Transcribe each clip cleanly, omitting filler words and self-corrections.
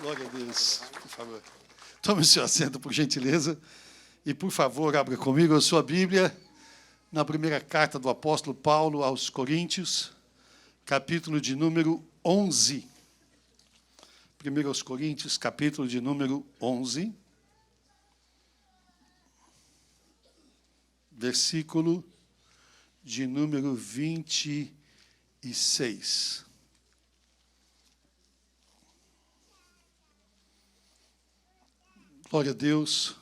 Glória a Deus, por favor. Tome o seu assento, por gentileza. E, por favor, abra comigo a sua Bíblia na primeira carta do apóstolo Paulo aos Coríntios, capítulo de número 11. 1 aos Coríntios, capítulo de número 11. Versículo de número 26. Glória a Deus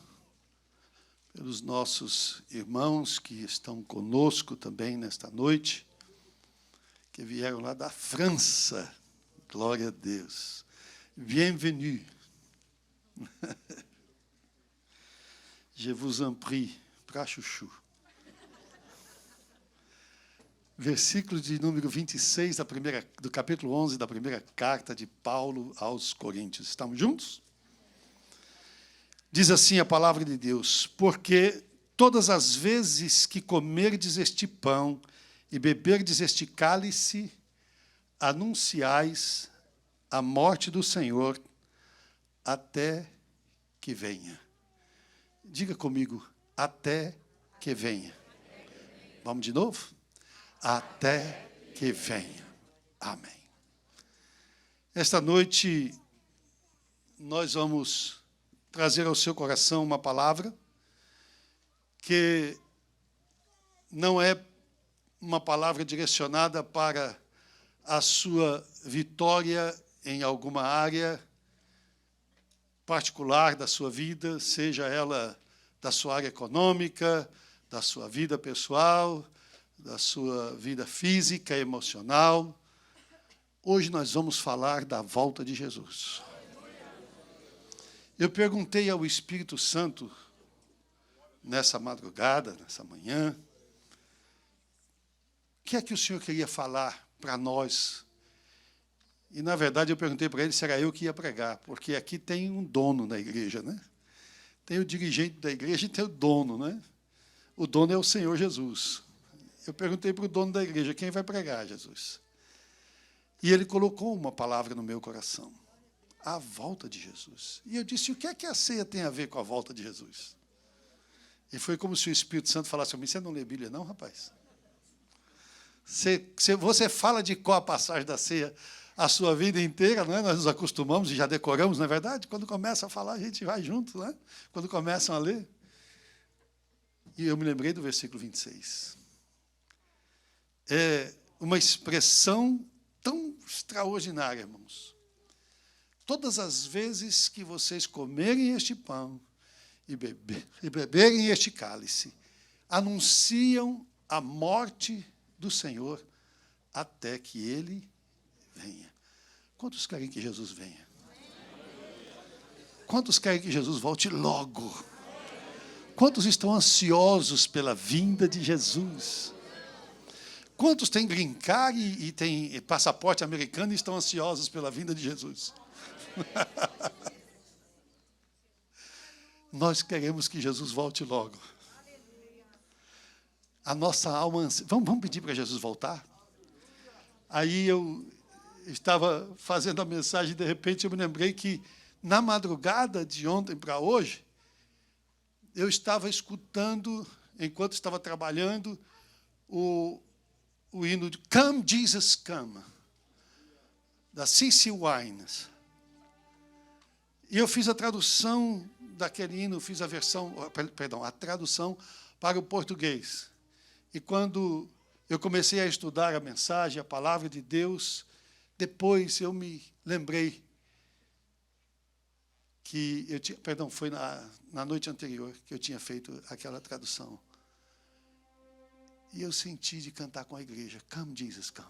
pelos nossos irmãos que estão conosco também nesta noite, que vieram lá da França. Glória a Deus. Bienvenue. Je vous en prie, pra chuchu. Versículo de número 26 do capítulo 11 da primeira carta de Paulo aos Coríntios. Estamos juntos? Diz assim a palavra de Deus: porque todas as vezes que comerdes este pão e beberdes este cálice, anunciais a morte do Senhor até que venha. Diga comigo, até que venha. Vamos de novo? Até que venha. Amém. Esta noite nós vamos trazer ao seu coração uma palavra que não é uma palavra direcionada para a sua vitória em alguma área particular da sua vida, seja ela da sua área econômica, da sua vida pessoal, da sua vida física, emocional. Hoje nós vamos falar da volta de Jesus. Eu perguntei ao Espírito Santo, nessa madrugada, nessa manhã, o que é que o Senhor queria falar para nós? E, na verdade, eu perguntei para ele se era eu que ia pregar, porque aqui tem um dono na igreja, né? Tem o dirigente da igreja e tem o dono, né? O dono é o Senhor Jesus. Eu perguntei para o dono da igreja, quem vai pregar, Jesus? E ele colocou uma palavra no meu coração. A volta de Jesus. E eu disse, o que é que a ceia tem a ver com a volta de Jesus? E foi como se o Espírito Santo falasse para mim, você não lê Bíblia não, rapaz? Você fala de qual a passagem da ceia a sua vida inteira, não é? Nós nos acostumamos e já decoramos, não é verdade? Quando começa a falar, a gente vai junto, não é? Quando começam a ler. E eu me lembrei do versículo 26. É uma expressão tão extraordinária, irmãos. Todas as vezes que vocês comerem este pão e beberem este cálice, anunciam a morte do Senhor até que Ele venha. Quantos querem que Jesus venha? Quantos querem que Jesus volte logo? Quantos estão ansiosos pela vinda de Jesus? Quantos têm green card e têm passaporte americano e estão ansiosos pela vinda de Jesus? Nós queremos que Jesus volte logo. A nossa alma... Vamos pedir para Jesus voltar? Aí eu estava fazendo a mensagem e, de repente, eu me lembrei que, na madrugada de ontem para hoje, eu estava escutando, enquanto estava trabalhando, o hino de Come, Jesus, Come, da CeCe Winans. E eu fiz a tradução daquele hino, fiz a tradução para o português. E quando eu comecei a estudar a mensagem, a palavra de Deus, depois eu me lembrei que foi na noite anterior que eu tinha feito aquela tradução. E eu senti de cantar com a igreja, Come, Jesus, Come.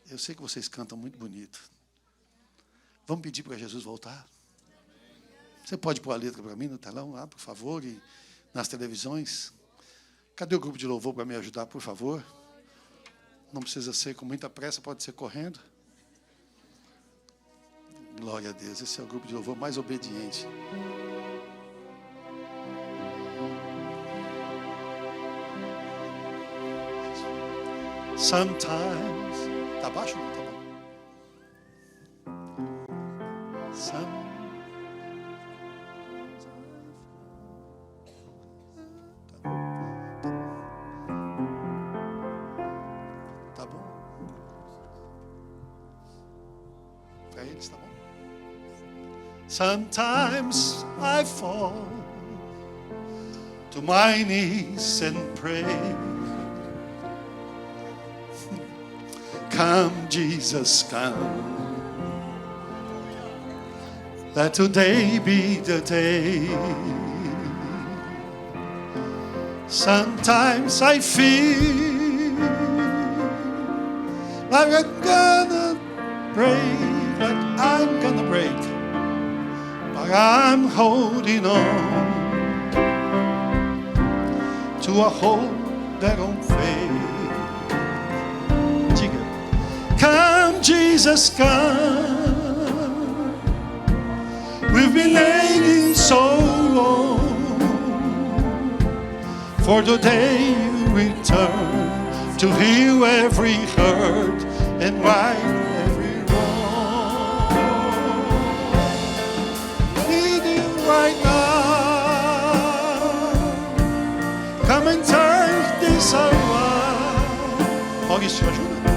Eu sei que vocês cantam muito bonito. Vamos pedir para Jesus voltar? Você pode pôr a letra para mim no telão, lá, por favor, e nas televisões? Cadê o grupo de louvor para me ajudar, por favor? Não precisa ser com muita pressa, pode ser correndo. Glória a Deus, esse é o grupo de louvor mais obediente. Sometimes. Está baixo ou não? Tá bom. Tá bom? Para eles, tá bom? Sometimes I fall to my knees and pray. Come, Jesus, come. Let today be the day. Sometimes I feel like I'm gonna break, like I'm gonna break, but I'm holding on to a hope that don't fade. Diga, come, Jesus, come. We've been waiting so long for the day you return to heal every hurt and right every wrong. Need you right now. Come and turn this around. Maurício, ajuda.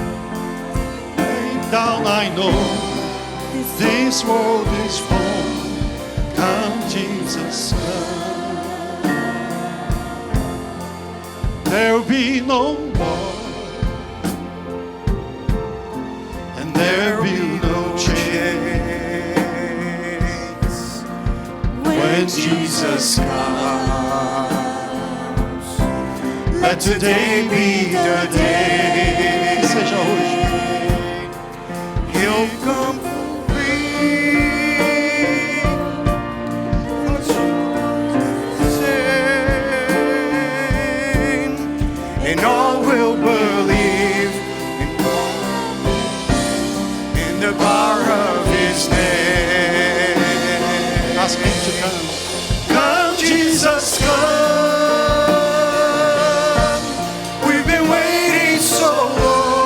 Lay down, I know this world is full. Come, Jesus, come. There'll be no war, and there'll be no chains when Jesus comes. Let today be the day. Que seja hoje. He'll come. And all will believe in the power of His name. Ask Him to come. Come, Jesus, come. We've been waiting so long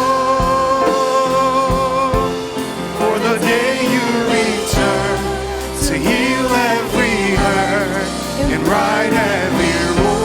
for the day you return to heal every hurt and right every wrong.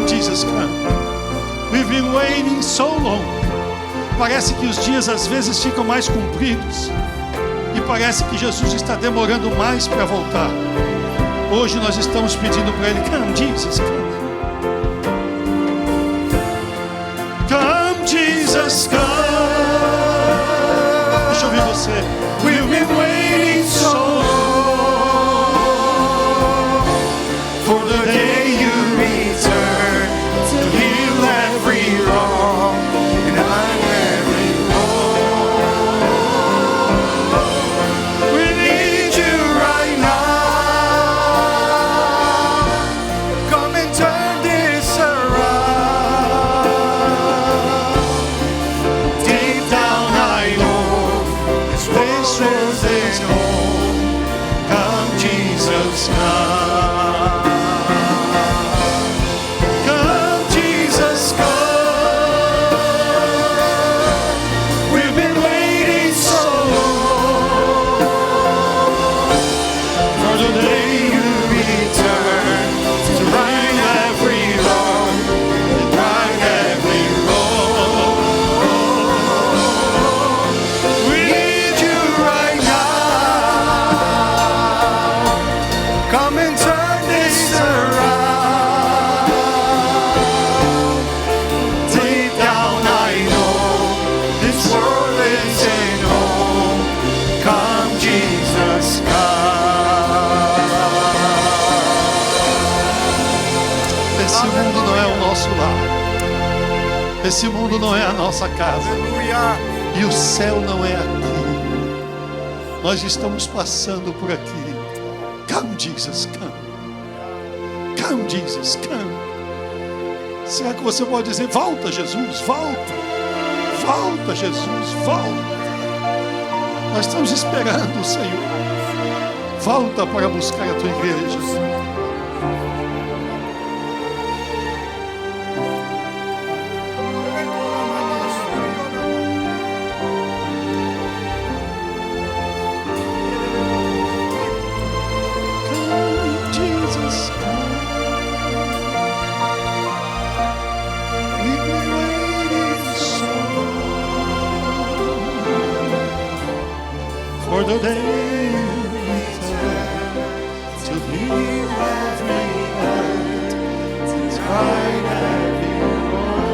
Jesus, come. We've been waiting so long. Parece que os dias às vezes ficam mais compridos e parece que Jesus está demorando mais para voltar. Hoje nós estamos pedindo para Ele, come, Jesus, come. Come, Jesus, come. Deixa eu ouvir você. We've been waiting so long for the day you return to heal every wrong and right every wrong. We need you right now. Come and turn this around. Deep down I know this place is home. Come, Jesus, come. Esse mundo não é a nossa casa. Aleluia. E o céu não é aqui. Nós estamos passando por aqui. Come, Jesus, come. Come, Jesus, come. Será que você pode dizer: volta, Jesus, volta. Volta, Jesus, volta. Nós estamos esperando o Senhor. Volta para buscar a tua igreja. For the day you return to heal every hurt, to right every wrong.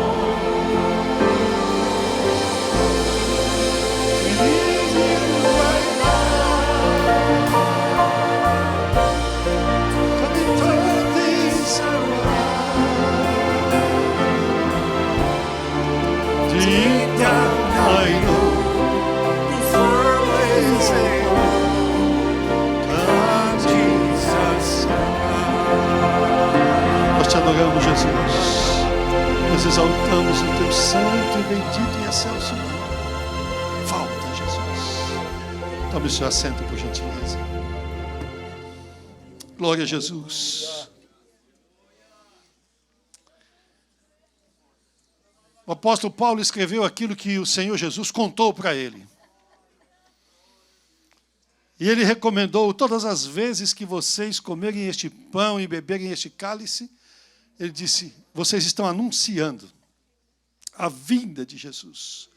We need you right now. Come and turn things around. Deep down I know nós te adoramos, Jesus. Nós exaltamos o teu santo e bendito e excelso nome. Volta, Jesus. Tome o seu assento, por gentileza. Glória a Jesus. O apóstolo Paulo escreveu aquilo que o Senhor Jesus contou para ele. E ele recomendou: todas as vezes que vocês comerem este pão e beberem este cálice, ele disse, vocês estão anunciando a vinda de Jesus.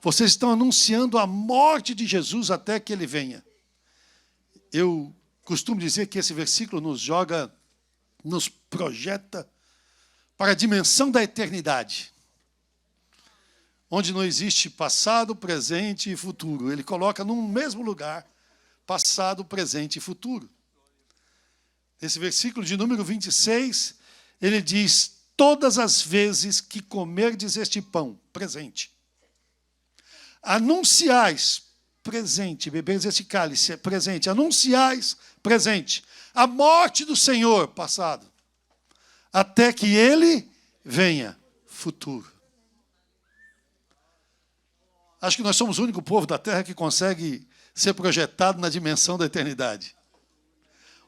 Vocês estão anunciando a morte de Jesus até que ele venha. Eu costumo dizer que esse versículo nos projeta para a dimensão da eternidade, onde não existe passado, presente e futuro. Ele coloca no mesmo lugar passado, presente e futuro. Nesse versículo de número 26, ele diz: todas as vezes que comerdes este pão, presente, anunciais, presente, beberes este cálice, presente, anunciais, presente, a morte do Senhor, passado, até que ele venha, futuro. Acho que nós somos o único povo da terra que consegue ser projetado na dimensão da eternidade,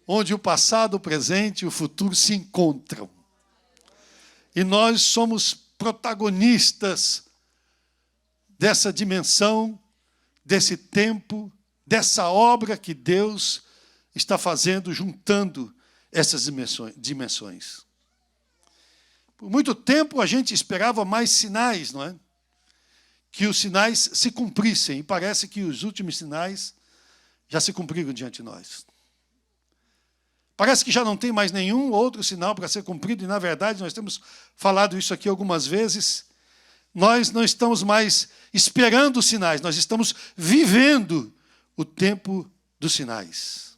onde o passado, o presente e o futuro se encontram. E nós somos protagonistas dessa dimensão, desse tempo, dessa obra que Deus está fazendo, juntando essas dimensões. Por muito tempo a gente esperava mais sinais, não é? Que os sinais se cumprissem, e parece que os últimos sinais já se cumpriram diante de nós. Parece que já não tem mais nenhum outro sinal para ser cumprido, e na verdade nós temos falado isso aqui algumas vezes. Nós não estamos mais esperando os sinais, nós estamos vivendo o tempo dos sinais.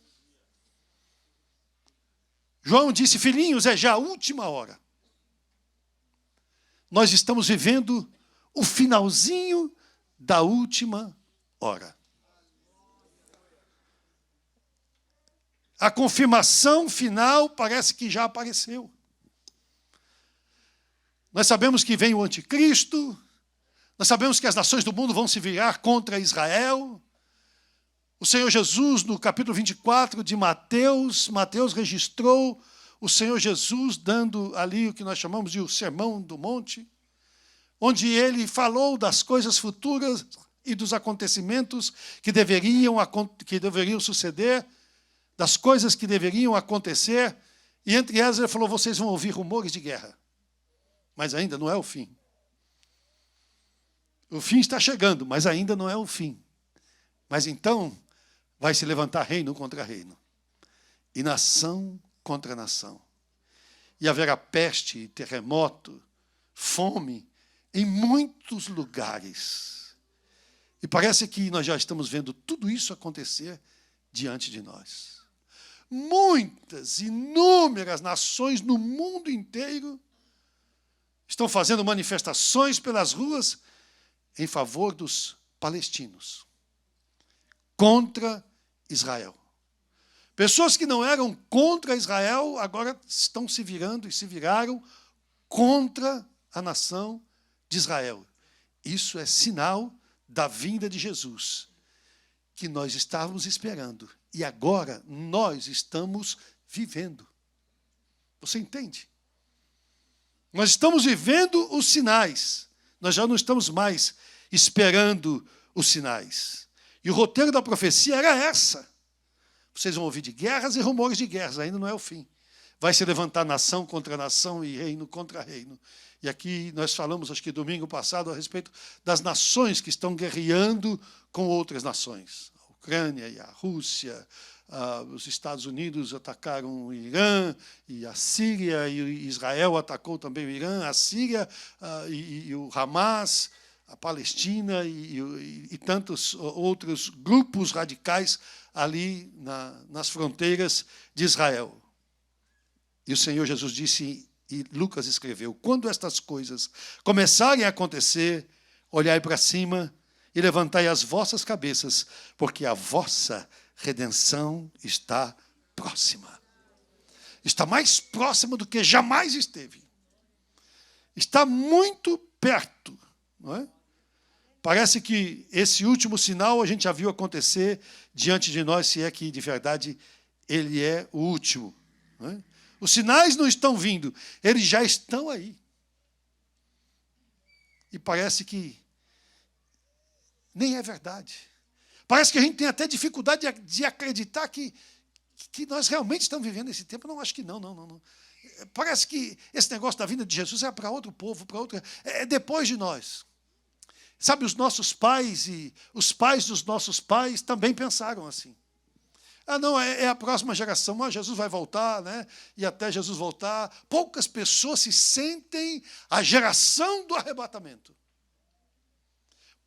João disse: filhinhos, é já a última hora. Nós estamos vivendo o finalzinho da última hora. A confirmação final parece que já apareceu. Nós sabemos que vem o anticristo, nós sabemos que as nações do mundo vão se virar contra Israel. O Senhor Jesus, no capítulo 24 de Mateus registrou o Senhor Jesus dando ali o que nós chamamos de o Sermão do Monte, onde ele falou das coisas futuras e dos acontecimentos que deveriam suceder, das coisas que deveriam acontecer, e entre elas ele falou: vocês vão ouvir rumores de guerra, mas ainda não é o fim. O fim está chegando, mas ainda não é o fim. Mas então vai se levantar reino contra reino, e nação contra nação, e haverá peste, terremoto, fome, em muitos lugares. E parece que nós já estamos vendo tudo isso acontecer diante de nós. Muitas, inúmeras nações no mundo inteiro estão fazendo manifestações pelas ruas em favor dos palestinos, contra Israel. Pessoas que não eram contra Israel, agora estão se virando e se viraram contra a nação de Israel. Isso é sinal da vinda de Jesus, que nós estávamos esperando. E agora nós estamos vivendo. Você entende? Nós estamos vivendo os sinais. Nós já não estamos mais esperando os sinais. E o roteiro da profecia era essa. Vocês vão ouvir de guerras e rumores de guerras, ainda não é o fim. Vai se levantar nação contra nação e reino contra reino. E aqui nós falamos, acho que domingo passado, a respeito das nações que estão guerreando com outras nações. A Ucrânia e a Rússia, os Estados Unidos atacaram o Irã, e a Síria, e Israel atacou também o Irã, a Síria e o Hamas, a Palestina e tantos outros grupos radicais ali nas fronteiras de Israel. E o Senhor Jesus disse, e Lucas escreveu, quando estas coisas começarem a acontecer, olhai para cima e levantai as vossas cabeças, porque a vossa redenção está próxima. Está mais próxima do que jamais esteve. Está muito perto, não é? Parece que esse último sinal a gente já viu acontecer diante de nós, se é que, de verdade, ele é o último. Não é? Os sinais não estão vindo, eles já estão aí. E parece que nem é verdade. Parece que a gente tem até dificuldade de acreditar que nós realmente estamos vivendo esse tempo. Eu não acho que não. Parece que esse negócio da vinda de Jesus é para outro povo, é depois de nós. Sabe, os nossos pais e os pais dos nossos pais também pensaram assim. Não, é a próxima geração, mas Jesus vai voltar, né? E até Jesus voltar, poucas pessoas se sentem a geração do arrebatamento.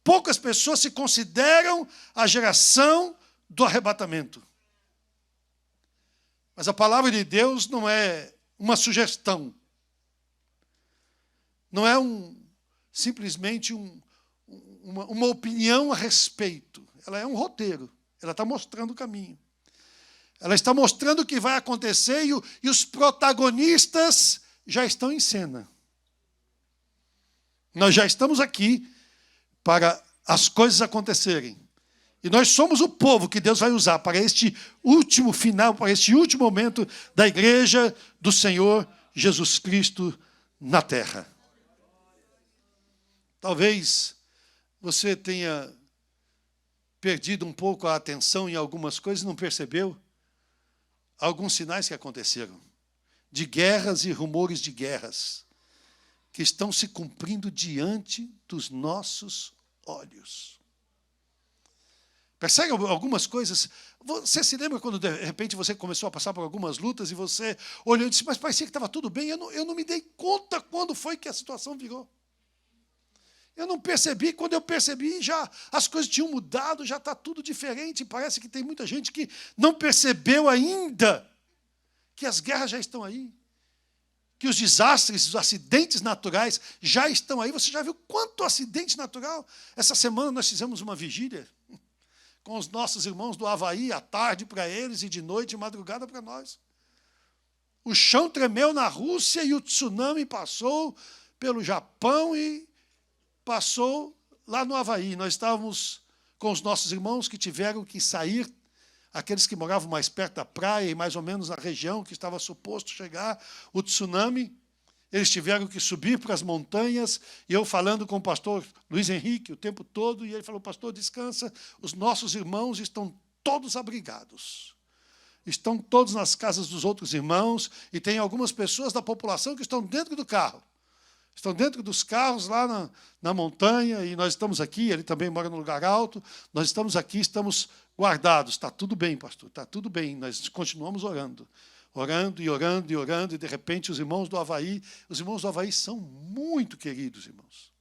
Poucas pessoas se consideram a geração do arrebatamento. Mas a palavra de Deus não é uma sugestão. Não é simplesmente uma opinião a respeito. Ela é um roteiro. Ela está mostrando o caminho. Ela está mostrando o que vai acontecer e os protagonistas já estão em cena. Nós já estamos aqui para as coisas acontecerem. E nós somos o povo que Deus vai usar para este último final, para este último momento da igreja do Senhor Jesus Cristo na terra. Talvez você tenha perdido um pouco a atenção em algumas coisas e não percebeu alguns sinais que aconteceram, de guerras e rumores de guerras, que estão se cumprindo diante dos nossos olhos. Percebe algumas coisas? Você se lembra quando, de repente, você começou a passar por algumas lutas e você olhou e disse, mas parecia que estava tudo bem, eu não me dei conta quando foi que a situação virou. Eu não percebi, quando eu percebi, já as coisas tinham mudado, já está tudo diferente. Parece que tem muita gente que não percebeu ainda que as guerras já estão aí, que os desastres, os acidentes naturais já estão aí. Você já viu quanto acidente natural? Essa semana nós fizemos uma vigília com os nossos irmãos do Havaí, à tarde para eles e de noite e madrugada para nós. O chão tremeu na Rússia e o tsunami passou pelo Japão e passou lá no Havaí. Nós estávamos com os nossos irmãos que tiveram que sair, aqueles que moravam mais perto da praia e mais ou menos na região que estava suposto chegar o tsunami. Eles tiveram que subir para as montanhas, e eu falando com o pastor Luiz Henrique o tempo todo, e ele falou, pastor, descansa, os nossos irmãos estão todos abrigados. Estão todos nas casas dos outros irmãos, e tem algumas pessoas da população que estão dentro do carro. Estão dentro dos carros lá na montanha, e nós estamos aqui, ele também mora no lugar alto, nós estamos aqui, estamos guardados. Está tudo bem, pastor, está tudo bem, nós continuamos orando. Orando e orando e orando, e de repente os irmãos do Havaí são muito queridos, irmãos.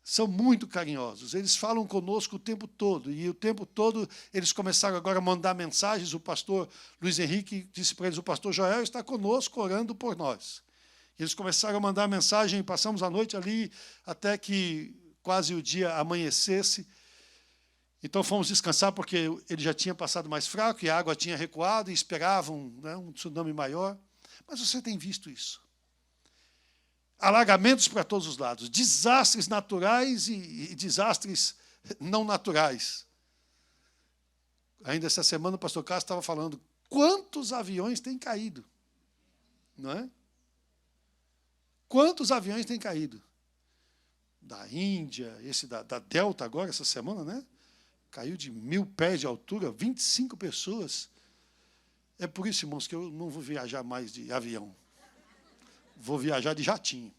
São muito carinhosos, eles falam conosco o tempo todo, e o tempo todo eles começaram agora a mandar mensagens. O pastor Luiz Henrique disse para eles, o pastor Joel está conosco orando por nós. Eles começaram a mandar mensagem, passamos a noite ali até que quase o dia amanhecesse. Então fomos descansar porque ele já tinha passado mais fraco e a água tinha recuado e esperavam, né, um tsunami maior. Mas você tem visto isso. Alagamentos para todos os lados, desastres naturais e desastres não naturais. Ainda essa semana o pastor Castro estava falando quantos aviões têm caído. Não é? Quantos aviões têm caído? Da Índia, esse da Delta agora, essa semana, né? Caiu de 1.000 pés de altura, 25 pessoas. É por isso, irmãos, que eu não vou viajar mais de avião. Vou viajar de jatinho.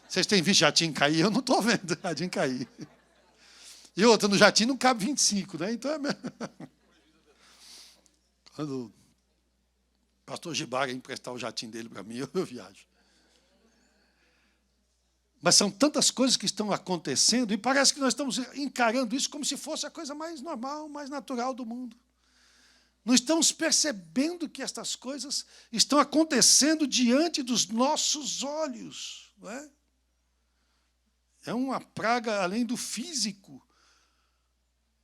Vocês têm visto jatinho cair? Eu não estou vendo jatinho cair. E outra, no jatinho não cabe 25, né? Então é mesmo. Quando o pastor Gibaga emprestar o jatinho dele para mim, eu viajo. Mas são tantas coisas que estão acontecendo e parece que nós estamos encarando isso como se fosse a coisa mais normal, mais natural do mundo. Não estamos percebendo que estas coisas estão acontecendo diante dos nossos olhos. Não é? É uma praga além do físico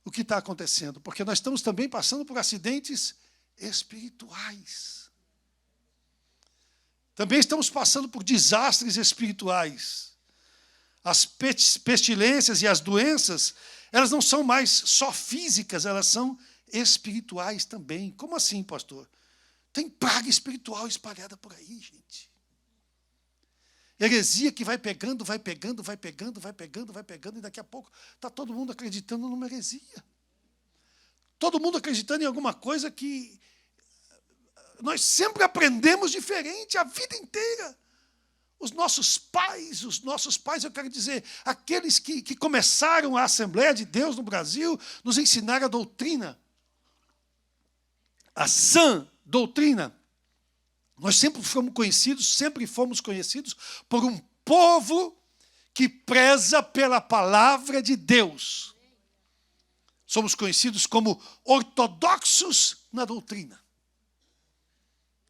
o que está acontecendo, porque nós estamos também passando por acidentes espirituais. Também estamos passando por desastres espirituais. As pestilências e as doenças, elas não são mais só físicas, elas são espirituais também. Como assim, pastor? Tem praga espiritual espalhada por aí, gente. Heresia que vai pegando, vai pegando, vai pegando, vai pegando, vai pegando, e daqui a pouco está todo mundo acreditando numa heresia. Todo mundo acreditando em alguma coisa que nós sempre aprendemos diferente a vida inteira. Os nossos pais, eu quero dizer, aqueles que começaram a Assembleia de Deus no Brasil, nos ensinaram a doutrina, a sã doutrina. Nós sempre fomos conhecidos por um povo que preza pela palavra de Deus. Somos conhecidos como ortodoxos na doutrina,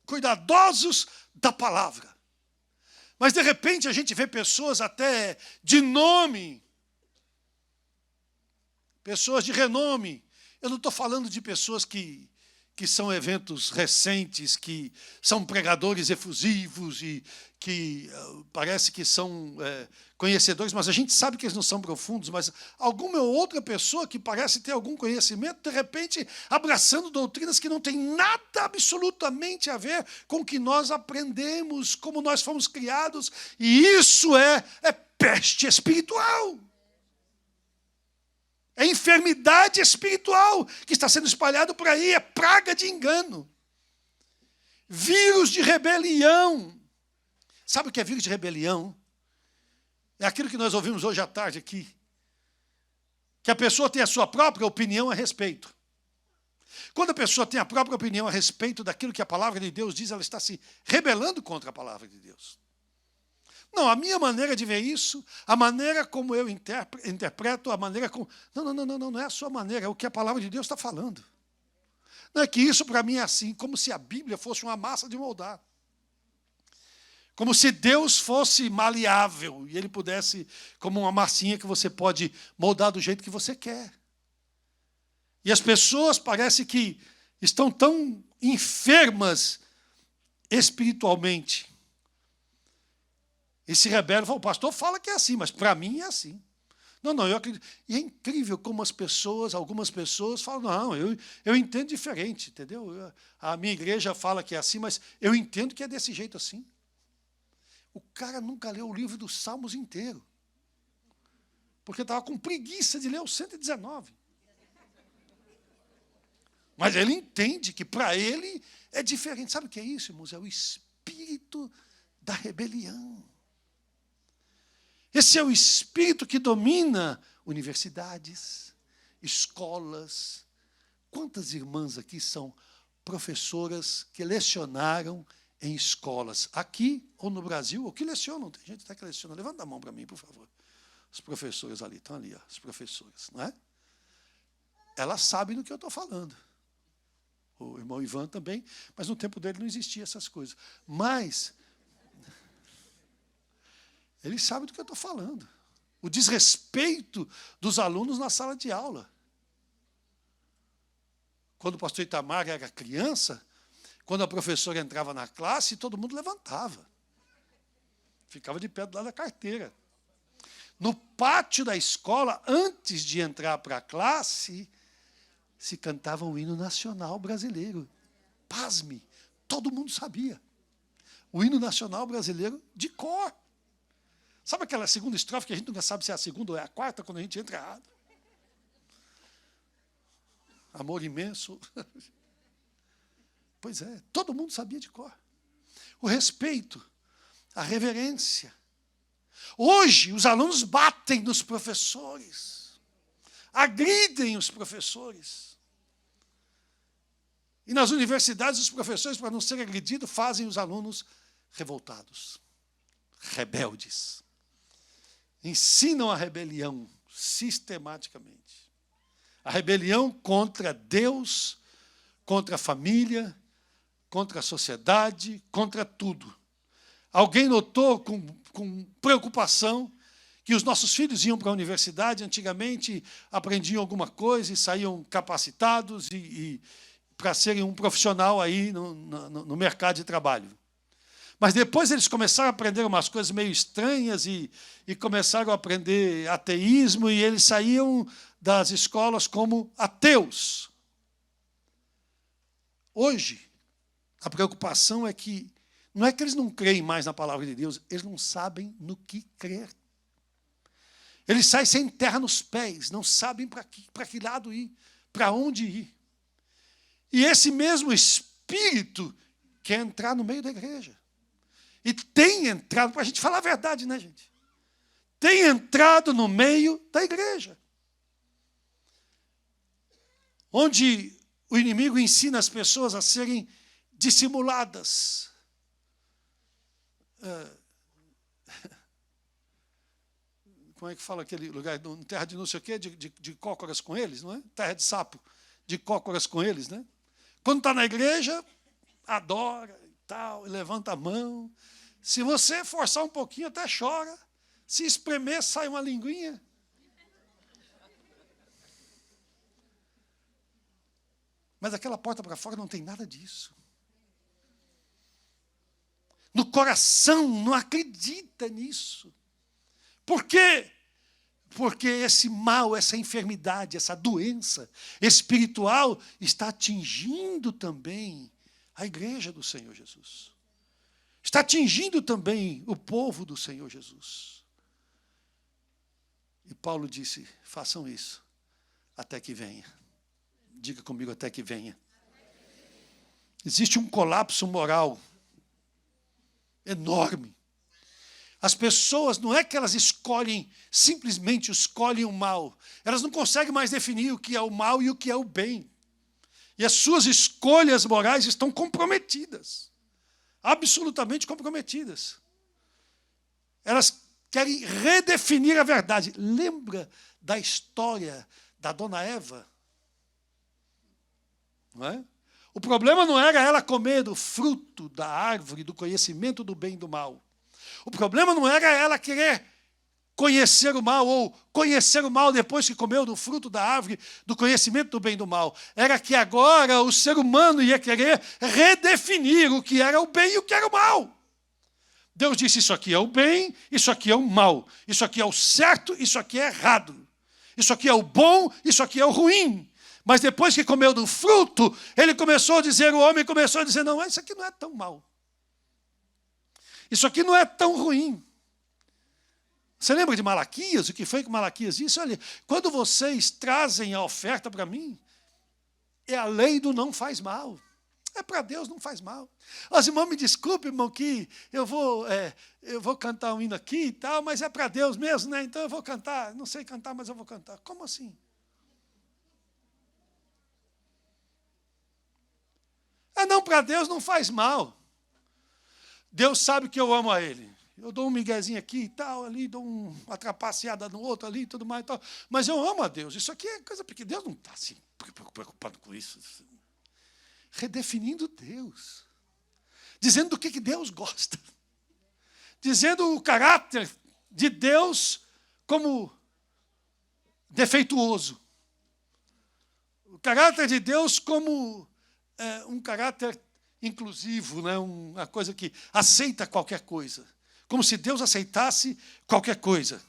cuidadosos da palavra. Mas, de repente, a gente vê pessoas até de nome, pessoas de renome. Eu não estou falando de pessoas que são eventos recentes, que são pregadores efusivos e que parece que são conhecedores, mas a gente sabe que eles não são profundos, mas alguma outra pessoa que parece ter algum conhecimento, de repente, abraçando doutrinas que não têm nada absolutamente a ver com o que nós aprendemos, como nós fomos criados, e isso é peste espiritual. É enfermidade espiritual que está sendo espalhada por aí, é praga de engano. Vírus de rebelião. Sabe o que é vírus de rebelião? É aquilo que nós ouvimos hoje à tarde aqui. Que a pessoa tem a sua própria opinião a respeito. Quando a pessoa tem a própria opinião a respeito daquilo que a palavra de Deus diz, ela está se rebelando contra a palavra de Deus. Não, a minha maneira de ver isso, a maneira como eu interpreto, a maneira como... Não é a sua maneira, é o que a palavra de Deus está falando. Não é que isso para mim é assim, como se a Bíblia fosse uma massa de moldar. Como se Deus fosse maleável e Ele pudesse, como uma massinha que você pode moldar do jeito que você quer. E as pessoas parece que estão tão enfermas espiritualmente. E se rebelam, falam, o pastor fala que é assim, mas para mim é assim. Não, eu acredito. E é incrível como algumas pessoas falam, não, eu entendo diferente, entendeu? A minha igreja fala que é assim, mas eu entendo que é desse jeito assim. O cara nunca leu o livro dos Salmos inteiro, porque estava com preguiça de ler o 119. Mas ele entende que para ele é diferente. Sabe o que é isso, irmãos? É o espírito da rebelião. Esse é o espírito que domina universidades, escolas. Quantas irmãs aqui são professoras que lecionaram em escolas, aqui ou no Brasil, ou que lecionam? Tem gente até que leciona. Levanta a mão para mim, por favor. Os professores ali, estão ali, ó, os professores, não é? Elas sabem do que eu estou falando. O irmão Ivan também, mas no tempo dele não existia essas coisas. Mas ele sabe do que eu estou falando. O desrespeito dos alunos na sala de aula. quando o pastor Itamar era criança, quando a professora entrava na classe, todo mundo levantava. Ficava de pé do lado da carteira. No pátio da escola, antes de entrar para a classe, se cantava o hino nacional brasileiro. Pasme, todo mundo sabia. O hino nacional brasileiro de cor. Sabe aquela segunda estrofe que a gente nunca sabe se é a segunda ou é a quarta, quando a gente entra errado? Amor imenso. Pois é, todo mundo sabia de cor. O respeito, a reverência. Hoje, os alunos batem nos professores, agridem os professores. E nas universidades, os professores, para não serem agredidos, fazem os alunos revoltados, rebeldes. Ensinam a rebelião sistematicamente. A rebelião contra Deus, contra a família, contra a sociedade, contra tudo. Alguém notou com preocupação que os nossos filhos iam para a universidade, antigamente aprendiam alguma coisa e saíam capacitados para serem um profissional aí no mercado de trabalho. Mas depois eles começaram a aprender umas coisas meio estranhas e começaram a aprender ateísmo e eles saíam das escolas como ateus. Hoje, a preocupação é que não é que eles não creem mais na palavra de Deus, eles não sabem no que crer. Eles saem sem terra nos pés, não sabem para que lado ir, para onde ir. E esse mesmo espírito quer entrar no meio da igreja. E tem entrado, para a gente falar a verdade, né, gente? Tem entrado no meio da igreja. Onde o inimigo ensina as pessoas a serem dissimuladas. Como é que fala aquele lugar? Terra de não sei o quê, de cócoras com eles, não é? Terra de sapo, de cócoras com eles, né? Quando está na igreja, adora e tal, e levanta a mão. Se você forçar um pouquinho, até chora. Se espremer, sai uma linguinha. Mas aquela porta para fora não tem nada disso. No coração não acredita nisso. Por quê? Porque esse mal, essa enfermidade, essa doença espiritual está atingindo também a igreja do Senhor Jesus. Está atingindo também o povo do Senhor Jesus. E Paulo disse, façam isso até que venha. Diga comigo, até que venha. Existe um colapso moral enorme. As pessoas, não é que elas simplesmente escolhem o mal. Elas não conseguem mais definir o que é o mal e o que é o bem. E as suas escolhas morais estão comprometidas. Absolutamente comprometidas. Elas querem redefinir a verdade. Lembra da história da dona Eva? Não é? O problema não era ela comer do fruto da árvore do conhecimento do bem e do mal. O problema não era ela querer conhecer o mal ou conhecer o mal depois que comeu do fruto da árvore do conhecimento do bem e do mal. Era que agora o ser humano ia querer redefinir o que era o bem e o que era o mal. Deus disse, isso aqui é o bem, isso aqui é o mal. Isso aqui é o certo, isso aqui é errado. Isso aqui é o bom, isso aqui é o ruim. Mas depois que comeu do fruto, o homem começou a dizer, não, isso aqui não é tão mal. Isso aqui não é tão ruim. Você lembra de Malaquias? O que foi que Malaquias disse? Olha, quando vocês trazem a oferta para mim, é a lei do não faz mal. É para Deus, não faz mal. Os irmãos, me desculpem, irmão, que eu vou cantar um hino aqui e tal, mas é para Deus mesmo, né? Então eu vou cantar. Não sei cantar, mas eu vou cantar. Como assim? Não, para Deus não faz mal. Deus sabe que eu amo a Ele. Eu dou um miguezinho aqui e tal, ali, dou uma trapaceada no outro ali e tudo mais e tal. Mas eu amo a Deus. Isso aqui é coisa porque Deus não está assim, preocupado com isso. Redefinindo Deus. Dizendo do que Deus gosta. Dizendo o caráter de Deus como defeituoso. caráter de Deus como um caráter inclusivo, né? Uma coisa que aceita qualquer coisa. Como se Deus aceitasse qualquer coisa.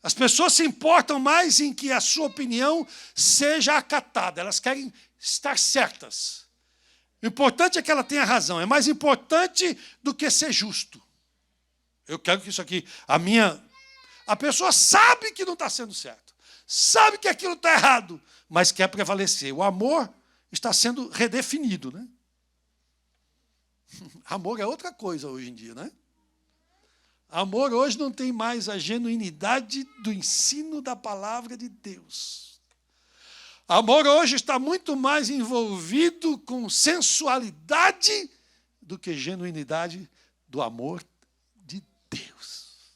As pessoas se importam mais em que a sua opinião seja acatada. Elas querem estar certas. O importante é que ela tenha razão. É mais importante do que ser justo. Eu quero que isso aqui... A pessoa sabe que não está sendo certo. Sabe que aquilo está errado. Mas quer prevalecer. O amor está sendo redefinido, né? Amor é outra coisa hoje em dia, né? Amor hoje não tem mais a genuinidade do ensino da palavra de Deus. Amor hoje está muito mais envolvido com sensualidade do que genuinidade do amor de Deus.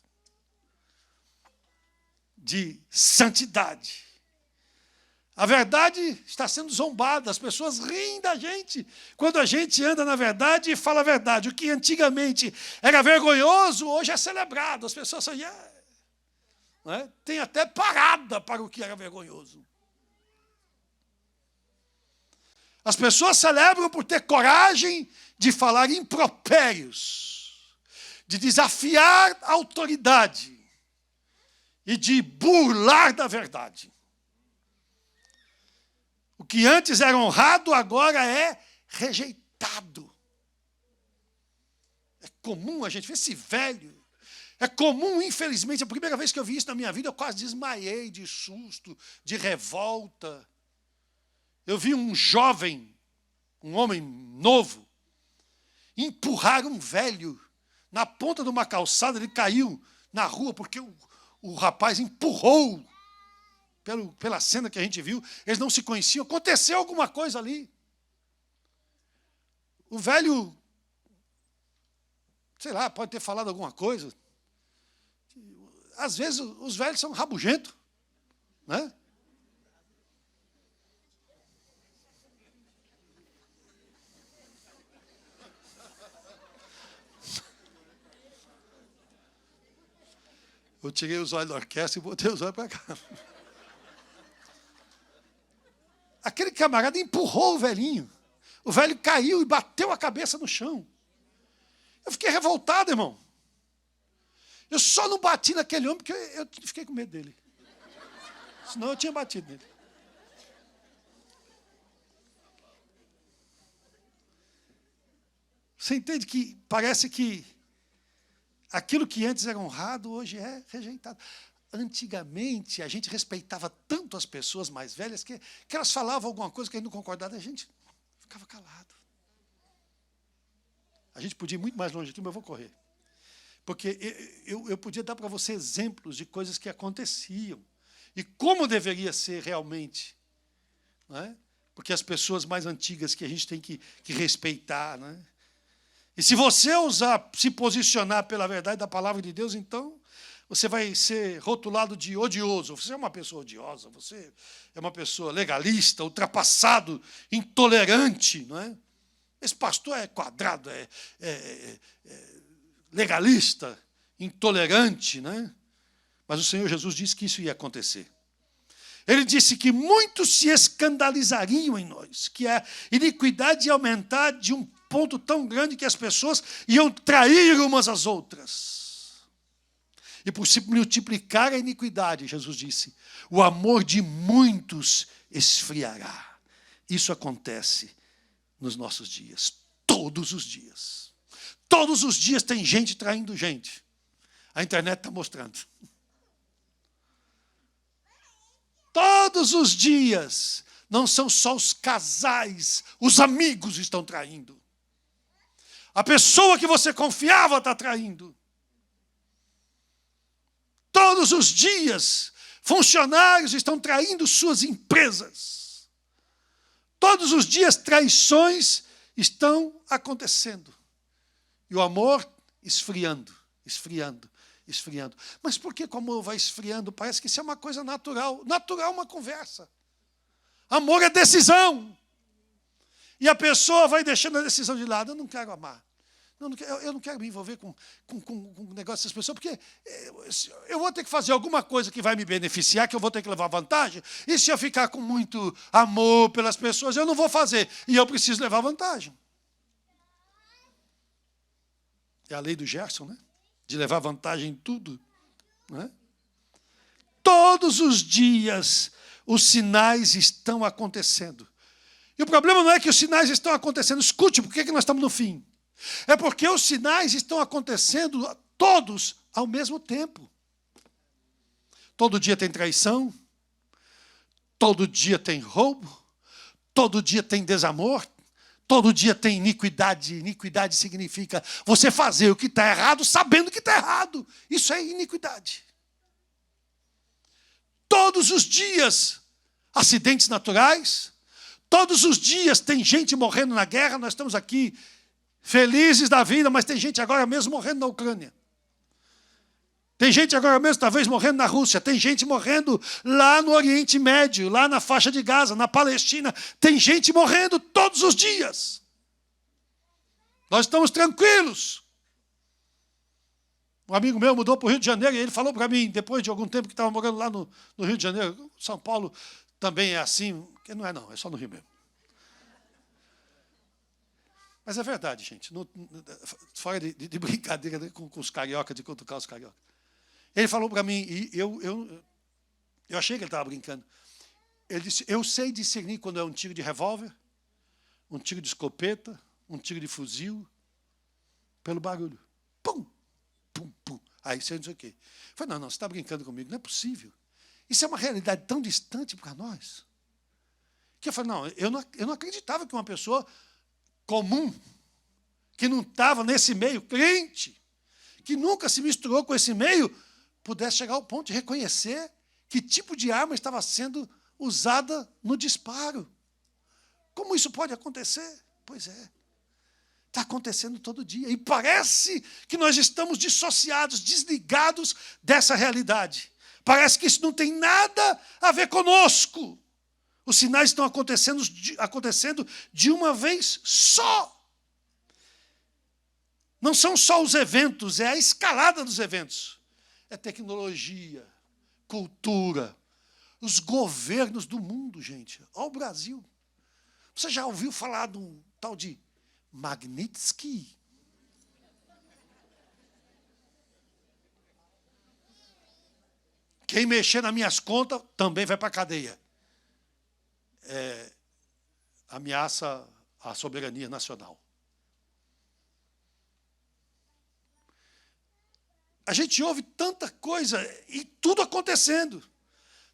De santidade. A verdade está sendo zombada, as pessoas riem da gente quando a gente anda na verdade e fala a verdade. O que antigamente era vergonhoso, hoje é celebrado. As pessoas são, não é? Tem até parada para o que era vergonhoso. As pessoas celebram por ter coragem de falar impropérios, de desafiar a autoridade e de burlar da verdade. O que antes era honrado, agora é rejeitado. É comum a gente ver esse velho. É comum, infelizmente, a primeira vez que eu vi isso na minha vida, eu quase desmaiei de susto, de revolta. Eu vi um jovem, um homem novo, empurrar um velho na ponta de uma calçada. Ele caiu na rua porque o rapaz empurrou. Pela cena que a gente viu, eles não se conheciam, aconteceu alguma coisa ali. O velho, sei lá, pode ter falado alguma coisa. Às vezes os velhos são rabugentos, né? Eu tirei os olhos da orquestra e botei os olhos para cá. Aquele camarada empurrou o velhinho. O velho caiu e bateu a cabeça no chão. Eu fiquei revoltado, irmão. Eu só não bati naquele homem porque eu fiquei com medo dele. Senão eu tinha batido nele. Você entende que parece que aquilo que antes era honrado, hoje é rejeitado. Antigamente, a gente respeitava tanto as pessoas mais velhas que elas falavam alguma coisa que a gente não concordava, a gente ficava calado. A gente podia ir muito mais longe aqui, mas eu vou correr. Porque eu podia dar para você exemplos de coisas que aconteciam e como deveria ser realmente. Não é? Porque as pessoas mais antigas que a gente tem que respeitar. Não é? E se você se posicionar pela verdade da palavra de Deus, então você vai ser rotulado de odioso. Você é uma pessoa odiosa, você é uma pessoa legalista, ultrapassado, intolerante. Não é? Esse pastor é quadrado, é legalista, intolerante. Não é? Mas o Senhor Jesus disse que isso ia acontecer. Ele disse que muitos se escandalizariam em nós, que a iniquidade ia aumentar de um ponto tão grande que as pessoas iam trair umas às outras. E por se multiplicar a iniquidade, Jesus disse, o amor de muitos esfriará. Isso acontece nos nossos dias, todos os dias. Todos os dias tem gente traindo gente. A internet está mostrando. Todos os dias, não são só os casais, os amigos estão traindo. A pessoa que você confiava está traindo. Todos os dias, funcionários estão traindo suas empresas. Todos os dias, traições estão acontecendo. E o amor esfriando, esfriando, esfriando. Mas por que o amor vai esfriando? Parece que isso é uma coisa natural. Natural é uma conversa. Amor é decisão. E a pessoa vai deixando a decisão de lado. Eu não quero amar. Eu não quero me envolver com o negócio dessas pessoas, porque eu vou ter que fazer alguma coisa que vai me beneficiar, que eu vou ter que levar vantagem, e se eu ficar com muito amor pelas pessoas, eu não vou fazer, e eu preciso levar vantagem. É a lei do Gerson, né? De levar vantagem em tudo. Né? Todos os dias os sinais estão acontecendo. E o problema não é que os sinais estão acontecendo. Escute, por que nós estamos no fim? É porque os sinais estão acontecendo todos ao mesmo tempo. Todo dia tem traição, todo dia tem roubo, todo dia tem desamor, todo dia tem iniquidade. Iniquidade significa você fazer o que está errado sabendo que está errado. Isso é iniquidade. Todos os dias, acidentes naturais. Todos os dias tem gente morrendo na guerra. Nós estamos aqui felizes da vida, mas tem gente agora mesmo morrendo na Ucrânia. Tem gente agora mesmo, talvez, morrendo na Rússia. Tem gente morrendo lá no Oriente Médio, lá na faixa de Gaza, na Palestina. Tem gente morrendo todos os dias. Nós estamos tranquilos. Um amigo meu mudou para o Rio de Janeiro e ele falou para mim, depois de algum tempo que estava morando lá no Rio de Janeiro, São Paulo também é assim, que não, é só no Rio mesmo. Mas é verdade, gente. Fora de brincadeira com os cariocas, de cutucar os cariocas. Ele falou para mim, e eu achei que ele estava brincando. Ele disse, eu sei discernir quando é um tiro de revólver, um tiro de escopeta, um tiro de fuzil, pelo barulho. Pum, pum, pum. Aí você não sei o quê. Eu falei, não, você está brincando comigo, não é possível. Isso é uma realidade tão distante para nós. Que eu falei, não, eu não acreditava que uma pessoa comum, que não estava nesse meio, crente, que nunca se misturou com esse meio, pudesse chegar ao ponto de reconhecer que tipo de arma estava sendo usada no disparo. Como isso pode acontecer? Pois é. Está acontecendo todo dia. E parece que nós estamos dissociados, desligados dessa realidade. Parece que isso não tem nada a ver conosco. Os sinais estão acontecendo de uma vez só. Não são só os eventos, é a escalada dos eventos. É tecnologia, cultura, os governos do mundo, gente. Olha o Brasil. Você já ouviu falar de um tal de Magnitsky? Quem mexer nas minhas contas também vai para a cadeia. Ameaça à soberania nacional. A gente ouve tanta coisa e tudo acontecendo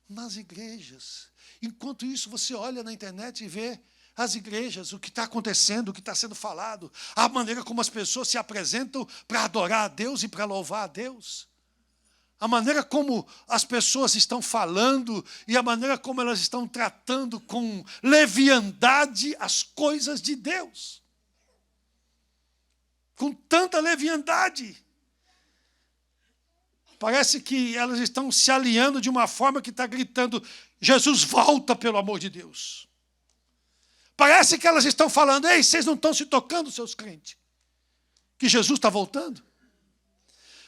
nas igrejas. Enquanto isso, você olha na internet e vê as igrejas, o que está acontecendo, o que está sendo falado, a maneira como as pessoas se apresentam para adorar a Deus e para louvar a Deus. A maneira como as pessoas estão falando e a maneira como elas estão tratando com leviandade as coisas de Deus. Com tanta leviandade. Parece que elas estão se alinhando de uma forma que está gritando, Jesus, volta, pelo amor de Deus. Parece que elas estão falando, ei, vocês não estão se tocando, seus crentes, que Jesus está voltando.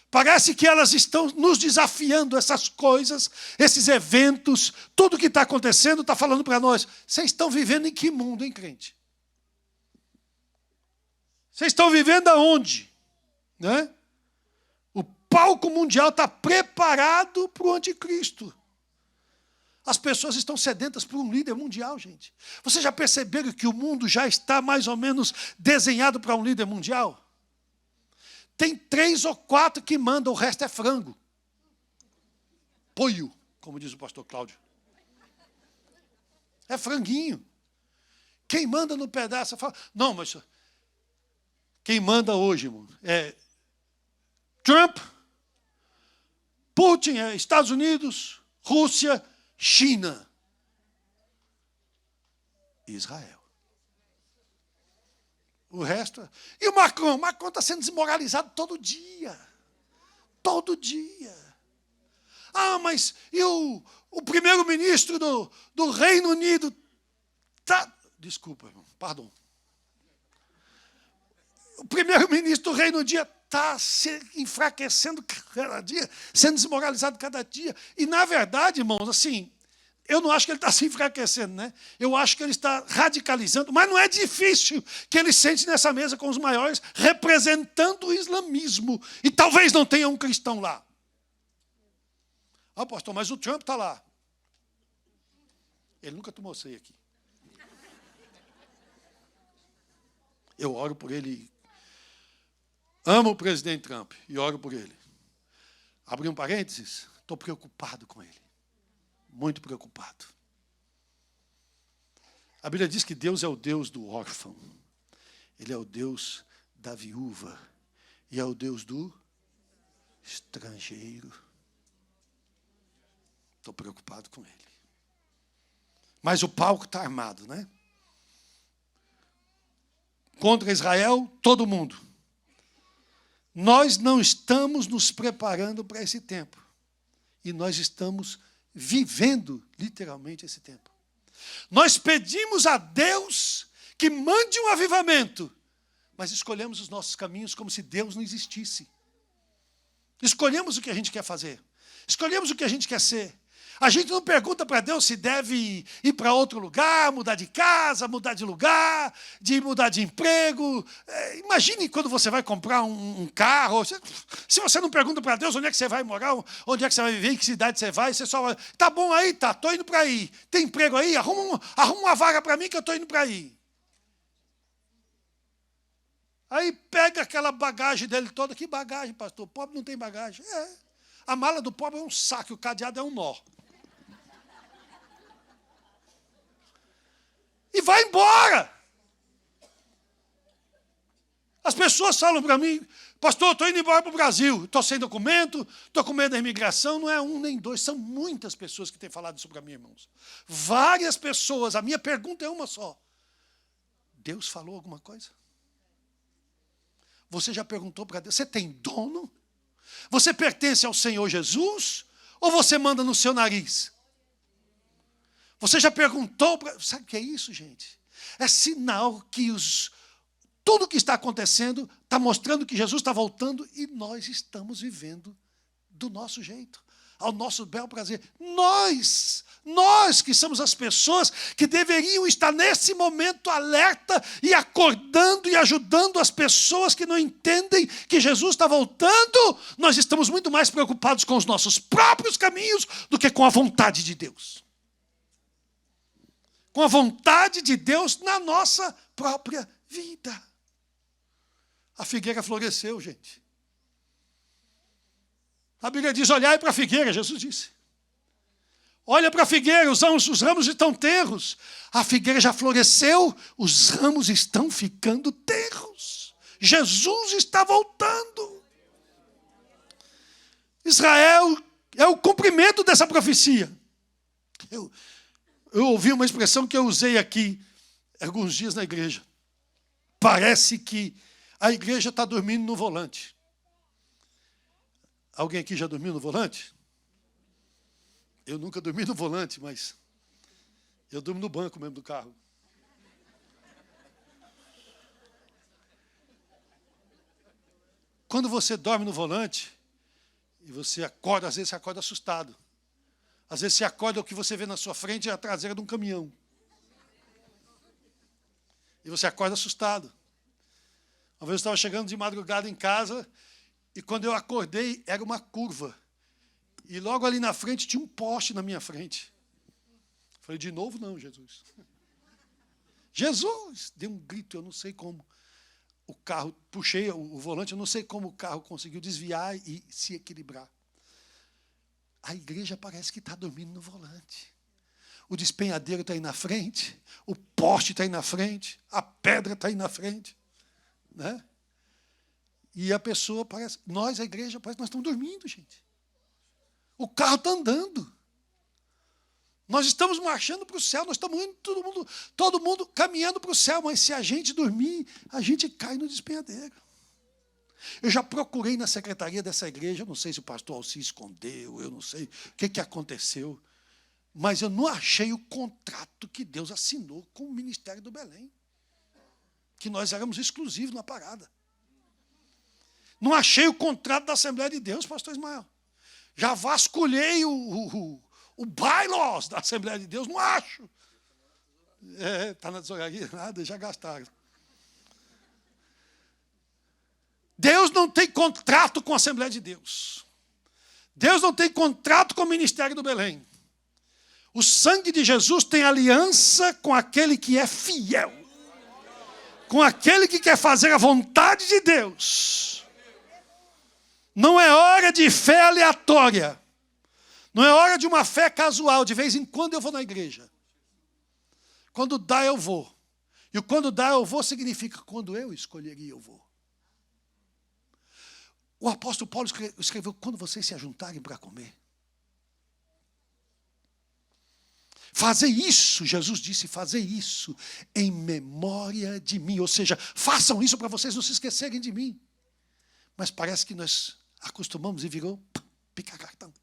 Parece que elas estão nos desafiando, essas coisas, esses eventos, tudo que está acontecendo está falando para nós, vocês estão vivendo em que mundo, hein, crente? Vocês estão vivendo aonde? Né? O palco mundial está preparado para o anticristo. As pessoas estão sedentas por um líder mundial, gente. Vocês já perceberam que o mundo já está mais ou menos desenhado para um líder mundial? Tem 3 ou 4 que mandam, o resto é frango. Poio, como diz o pastor Cláudio. É franguinho. Quem manda no pedaço, fala, não, mas quem manda hoje, irmão, é Trump, Putin, Estados Unidos, Rússia, China, Israel. O resto... E o Macron? O Macron está sendo desmoralizado todo dia. Todo dia. Ah, mas e o primeiro-ministro do Reino Unido? Tá... Desculpa, irmão, perdão. o primeiro-ministro do Reino Dia está se enfraquecendo cada dia, sendo desmoralizado cada dia. E, na verdade, irmãos, assim, eu não acho que ele está se enfraquecendo, né? Eu acho que ele está radicalizando, mas não é difícil que ele sente nessa mesa com os maiores, representando o islamismo. E talvez não tenha um cristão lá. Ah, pastor, mas o Trump está lá. Ele nunca tomou ceia aqui. Eu oro por ele. Amo o presidente Trump e oro por ele. Abri um parênteses, estou preocupado com ele. Muito preocupado. A Bíblia diz que Deus é o Deus do órfão. Ele é o Deus da viúva. E é o Deus do estrangeiro. Estou preocupado com ele. Mas o palco está armado, né? Contra Israel, todo mundo. Nós não estamos nos preparando para esse tempo. E nós estamos vivendo, literalmente, esse tempo. Nós pedimos a Deus que mande um avivamento, mas escolhemos os nossos caminhos como se Deus não existisse. Escolhemos o que a gente quer fazer. Escolhemos o que a gente quer ser. A gente não pergunta para Deus se deve ir para outro lugar, mudar de casa, mudar de lugar, mudar de emprego. Imagine quando você vai comprar um carro. Se você não pergunta para Deus onde é que você vai morar, onde é que você vai viver, em que cidade você vai, você só vai, tá bom aí, tá, estou indo para aí. Tem emprego aí? Arruma uma vaga para mim que eu estou indo para aí. Aí pega aquela bagagem dele toda. Que bagagem, pastor? O pobre não tem bagagem. A mala do pobre é um saco, o cadeado é um nó. E vai embora. As pessoas falam para mim, pastor, eu estou indo embora para o Brasil, estou sem documento, estou com medo da imigração. Não é um nem dois, são muitas pessoas que têm falado isso para mim, irmãos. Várias pessoas. A minha pergunta é uma só. Deus falou alguma coisa? Você já perguntou para Deus, você tem dono? Você pertence ao Senhor Jesus? Ou você manda no seu nariz? Você já perguntou? Sabe o que é isso, gente? É sinal que tudo que está acontecendo está mostrando que Jesus está voltando e nós estamos vivendo do nosso jeito, ao nosso bel prazer. Nós que somos as pessoas que deveriam estar nesse momento alerta e acordando e ajudando as pessoas que não entendem que Jesus está voltando, nós estamos muito mais preocupados com os nossos próprios caminhos do que com a vontade de Deus. Com a vontade de Deus na nossa própria vida. A figueira floresceu, gente. A Bíblia diz, olhai para a figueira, Jesus disse. Olha para a figueira, os ramos estão tenros. A figueira já floresceu, os ramos estão ficando tenros. Jesus está voltando. Israel é o cumprimento dessa profecia. Eu ouvi uma expressão que eu usei aqui alguns dias na igreja. Parece que a igreja está dormindo no volante. Alguém aqui já dormiu no volante? Eu nunca dormi no volante, mas eu durmo no banco mesmo do carro. Quando você dorme no volante, e você acorda, às vezes você acorda assustado. Às vezes você acorda, o que você vê na sua frente é a traseira de um caminhão. E você acorda assustado. Uma vez eu estava chegando de madrugada em casa, e quando eu acordei, era uma curva. E logo ali na frente tinha um poste na minha frente. Falei, de novo não, Jesus. Jesus! Dei um grito, eu não sei como. O carro, puxei o volante, eu não sei como o carro conseguiu desviar e se equilibrar. A igreja parece que está dormindo no volante. O despenhadeiro está aí na frente, o poste está aí na frente, a pedra está aí na frente. Né? E a pessoa parece... Nós, a igreja, parece que nós estamos dormindo, gente. O carro está andando. Nós estamos marchando para o céu, nós estamos indo, todo mundo caminhando para o céu, mas se a gente dormir, a gente cai no despenhadeiro. Eu já procurei na secretaria dessa igreja, não sei se o pastor Alci escondeu, eu não sei o que aconteceu, mas eu não achei o contrato que Deus assinou com o Ministério do Belém, que nós éramos exclusivos na parada. Não achei o contrato da Assembleia de Deus, pastor Ismael. Já vasculhei o bylaws da Assembleia de Deus, não acho. Está na tesouraria, nada, já gastaram. Deus não tem contrato com a Assembleia de Deus. Deus não tem contrato com o Ministério do Belém. O sangue de Jesus tem aliança com aquele que é fiel, com aquele que quer fazer a vontade de Deus. Não é hora de fé aleatória. Não é hora de uma fé casual. De vez em quando eu vou na igreja. Quando dá, eu vou. E o quando dá, eu vou significa quando eu escolheria, eu vou. O apóstolo Paulo escreveu, quando vocês se ajuntarem para comer. Fazer isso, Jesus disse, fazer isso em memória de mim. Ou seja, façam isso para vocês não se esquecerem de mim. Mas parece que nós acostumamos e virou pica-cartão.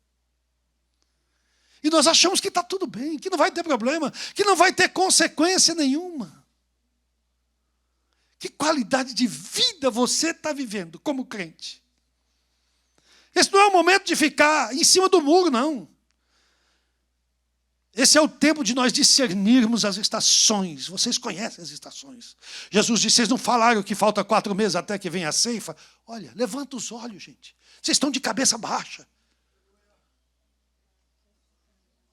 E nós achamos que está tudo bem, que não vai ter problema, que não vai ter consequência nenhuma. Que qualidade de vida você está vivendo como crente? Esse não é o momento de ficar em cima do muro, não. Esse é o tempo de nós discernirmos as estações. Vocês conhecem as estações. Jesus disse, vocês não falaram que falta 4 meses até que venha a ceifa? Olha, levanta os olhos, gente. Vocês estão de cabeça baixa.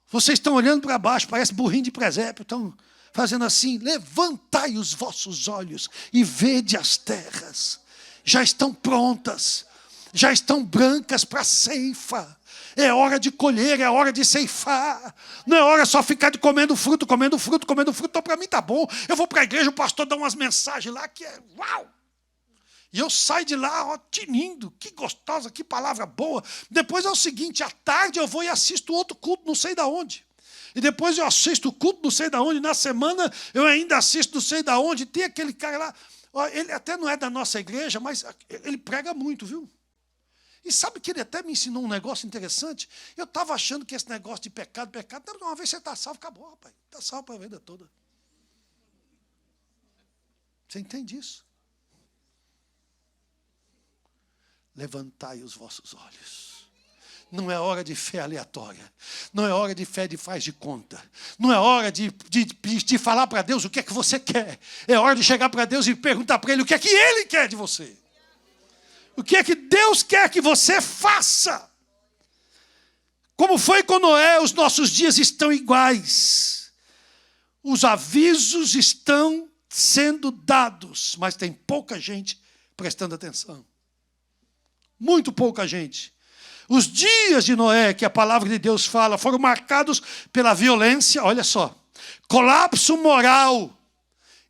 Vocês estão olhando para baixo, parece burrinho de presépio, estão fazendo assim, levantai os vossos olhos e vede as terras. Já estão prontas, já estão brancas para a ceifa. É hora de colher, é hora de ceifar. Não é hora só ficar de comendo fruto. Então, para mim está bom. Eu vou para a igreja, o pastor dá umas mensagens lá que é uau. E eu saio de lá, ó, tinindo. Que gostosa, que palavra boa. Depois é o seguinte, à tarde eu vou e assisto outro culto, não sei de onde. E depois eu assisto o culto, não sei de onde. Na semana eu ainda assisto, não sei de onde. Tem aquele cara lá, ó, ele até não é da nossa igreja, mas ele prega muito, viu? E sabe que ele até me ensinou um negócio interessante? Eu estava achando que esse negócio de pecado, uma vez você está salvo, acabou, rapaz. Está salvo para a vida toda. Você entende isso? Levantai os vossos olhos. Não é hora de fé aleatória. Não é hora de fé de faz de conta. Não é hora de falar para Deus o que é que você quer. É hora de chegar para Deus e perguntar para Ele o que é que Ele quer de você. O que é que Deus quer que você faça? Como foi com Noé, os nossos dias estão iguais. Os avisos estão sendo dados, mas tem pouca gente prestando atenção. Muito pouca gente. Os dias de Noé, que a palavra de Deus fala, foram marcados pela violência, olha só, colapso moral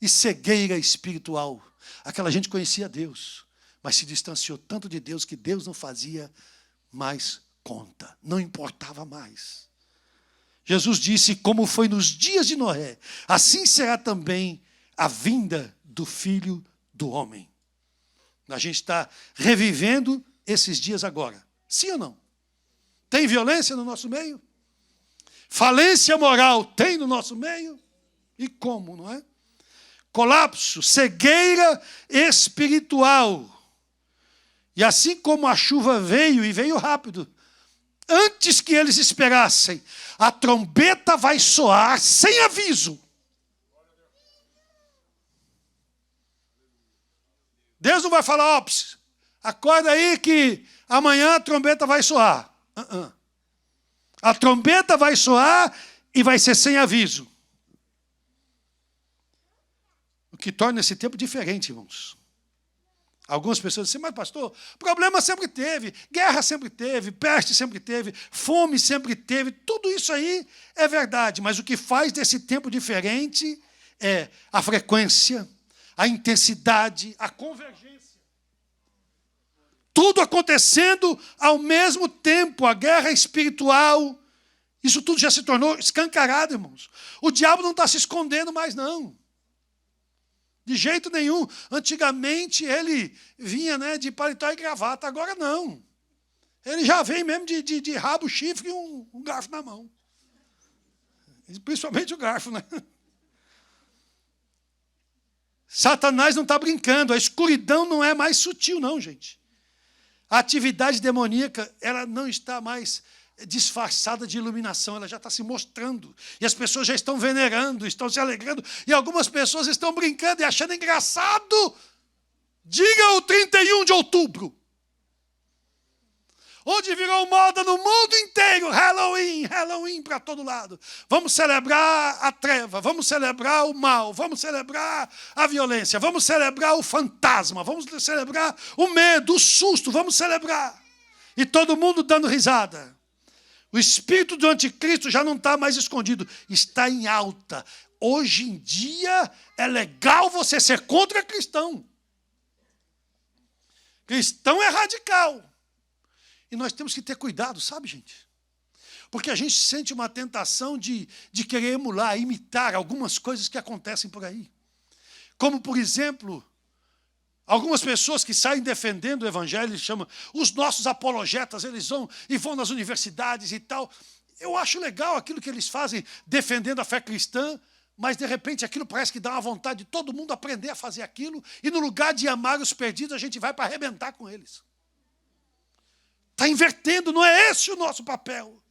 e cegueira espiritual. Aquela gente conhecia Deus, mas se distanciou tanto de Deus que Deus não fazia mais conta, não importava mais. Jesus disse, como foi nos dias de Noé, assim será também a vinda do Filho do Homem. A gente está revivendo esses dias agora. Sim ou não? Tem violência no nosso meio? Falência moral tem no nosso meio? E como, não é? Colapso, cegueira espiritual. E assim como a chuva veio, e veio rápido, antes que eles esperassem, a trombeta vai soar sem aviso. Deus não vai falar, ó, acorda aí que amanhã a trombeta vai soar. A trombeta vai soar e vai ser sem aviso. O que torna esse tempo diferente, irmãos. Algumas pessoas dizem, mas pastor, problema sempre teve, guerra sempre teve, peste sempre teve, fome sempre teve, tudo isso aí é verdade, mas o que faz desse tempo diferente é a frequência, a intensidade, a convergência. Tudo acontecendo ao mesmo tempo, a guerra espiritual, isso tudo já se tornou escancarado, irmãos. O diabo não está se escondendo mais, não. De jeito nenhum. Antigamente ele vinha, né, de paletó e gravata, agora não. Ele já vem mesmo de rabo, chifre e um garfo na mão. Principalmente o garfo, né? Satanás não está brincando, a escuridão não é mais sutil, não, gente. A atividade demoníaca, ela não está mais disfarçada de iluminação, ela já está se mostrando. E as pessoas já estão venerando, estão se alegrando. E algumas pessoas estão brincando e achando engraçado. Diga o 31 de outubro. Onde virou moda no mundo inteiro, Halloween para todo lado. Vamos celebrar a treva, vamos celebrar o mal, vamos celebrar a violência, vamos celebrar o fantasma, vamos celebrar o medo, o susto, vamos celebrar. E todo mundo dando risada. O espírito do anticristo já não está mais escondido, está em alta. Hoje em dia é legal você ser contra cristão. Cristão é radical. E nós temos que ter cuidado, sabe, gente? Porque a gente sente uma tentação de querer emular, imitar algumas coisas que acontecem por aí. Como, por exemplo, algumas pessoas que saem defendendo o evangelho, eles chamam os nossos apologetas, eles vão nas universidades e tal. Eu acho legal aquilo que eles fazem defendendo a fé cristã, mas, de repente, aquilo parece que dá uma vontade de todo mundo aprender a fazer aquilo, e no lugar de amar os perdidos, a gente vai para arrebentar com eles. Está invertendo, não é esse o nosso papel.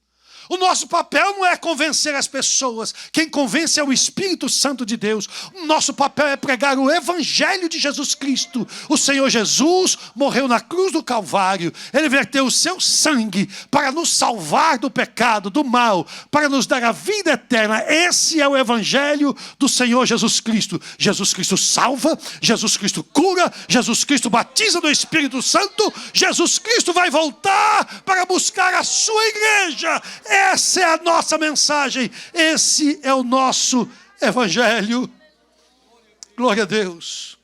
O nosso papel não é convencer as pessoas. Quem convence é o Espírito Santo de Deus. O nosso papel é pregar o Evangelho de Jesus Cristo. O Senhor Jesus morreu na cruz do Calvário. Ele verteu o seu sangue para nos salvar do pecado, do mal, para nos dar a vida eterna. Esse é o Evangelho do Senhor Jesus Cristo. Jesus Cristo salva, Jesus Cristo cura, Jesus Cristo batiza do Espírito Santo. Jesus Cristo vai voltar para buscar a sua igreja. Essa é a nossa mensagem. Esse é o nosso evangelho. Glória a Deus.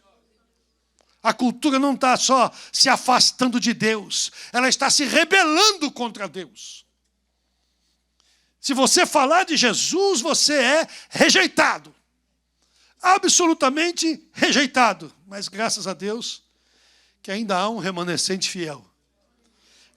A cultura não está só se afastando de Deus, ela está se rebelando contra Deus. Se você falar de Jesus, você é rejeitado. Absolutamente rejeitado. Mas graças a Deus que ainda há um remanescente fiel.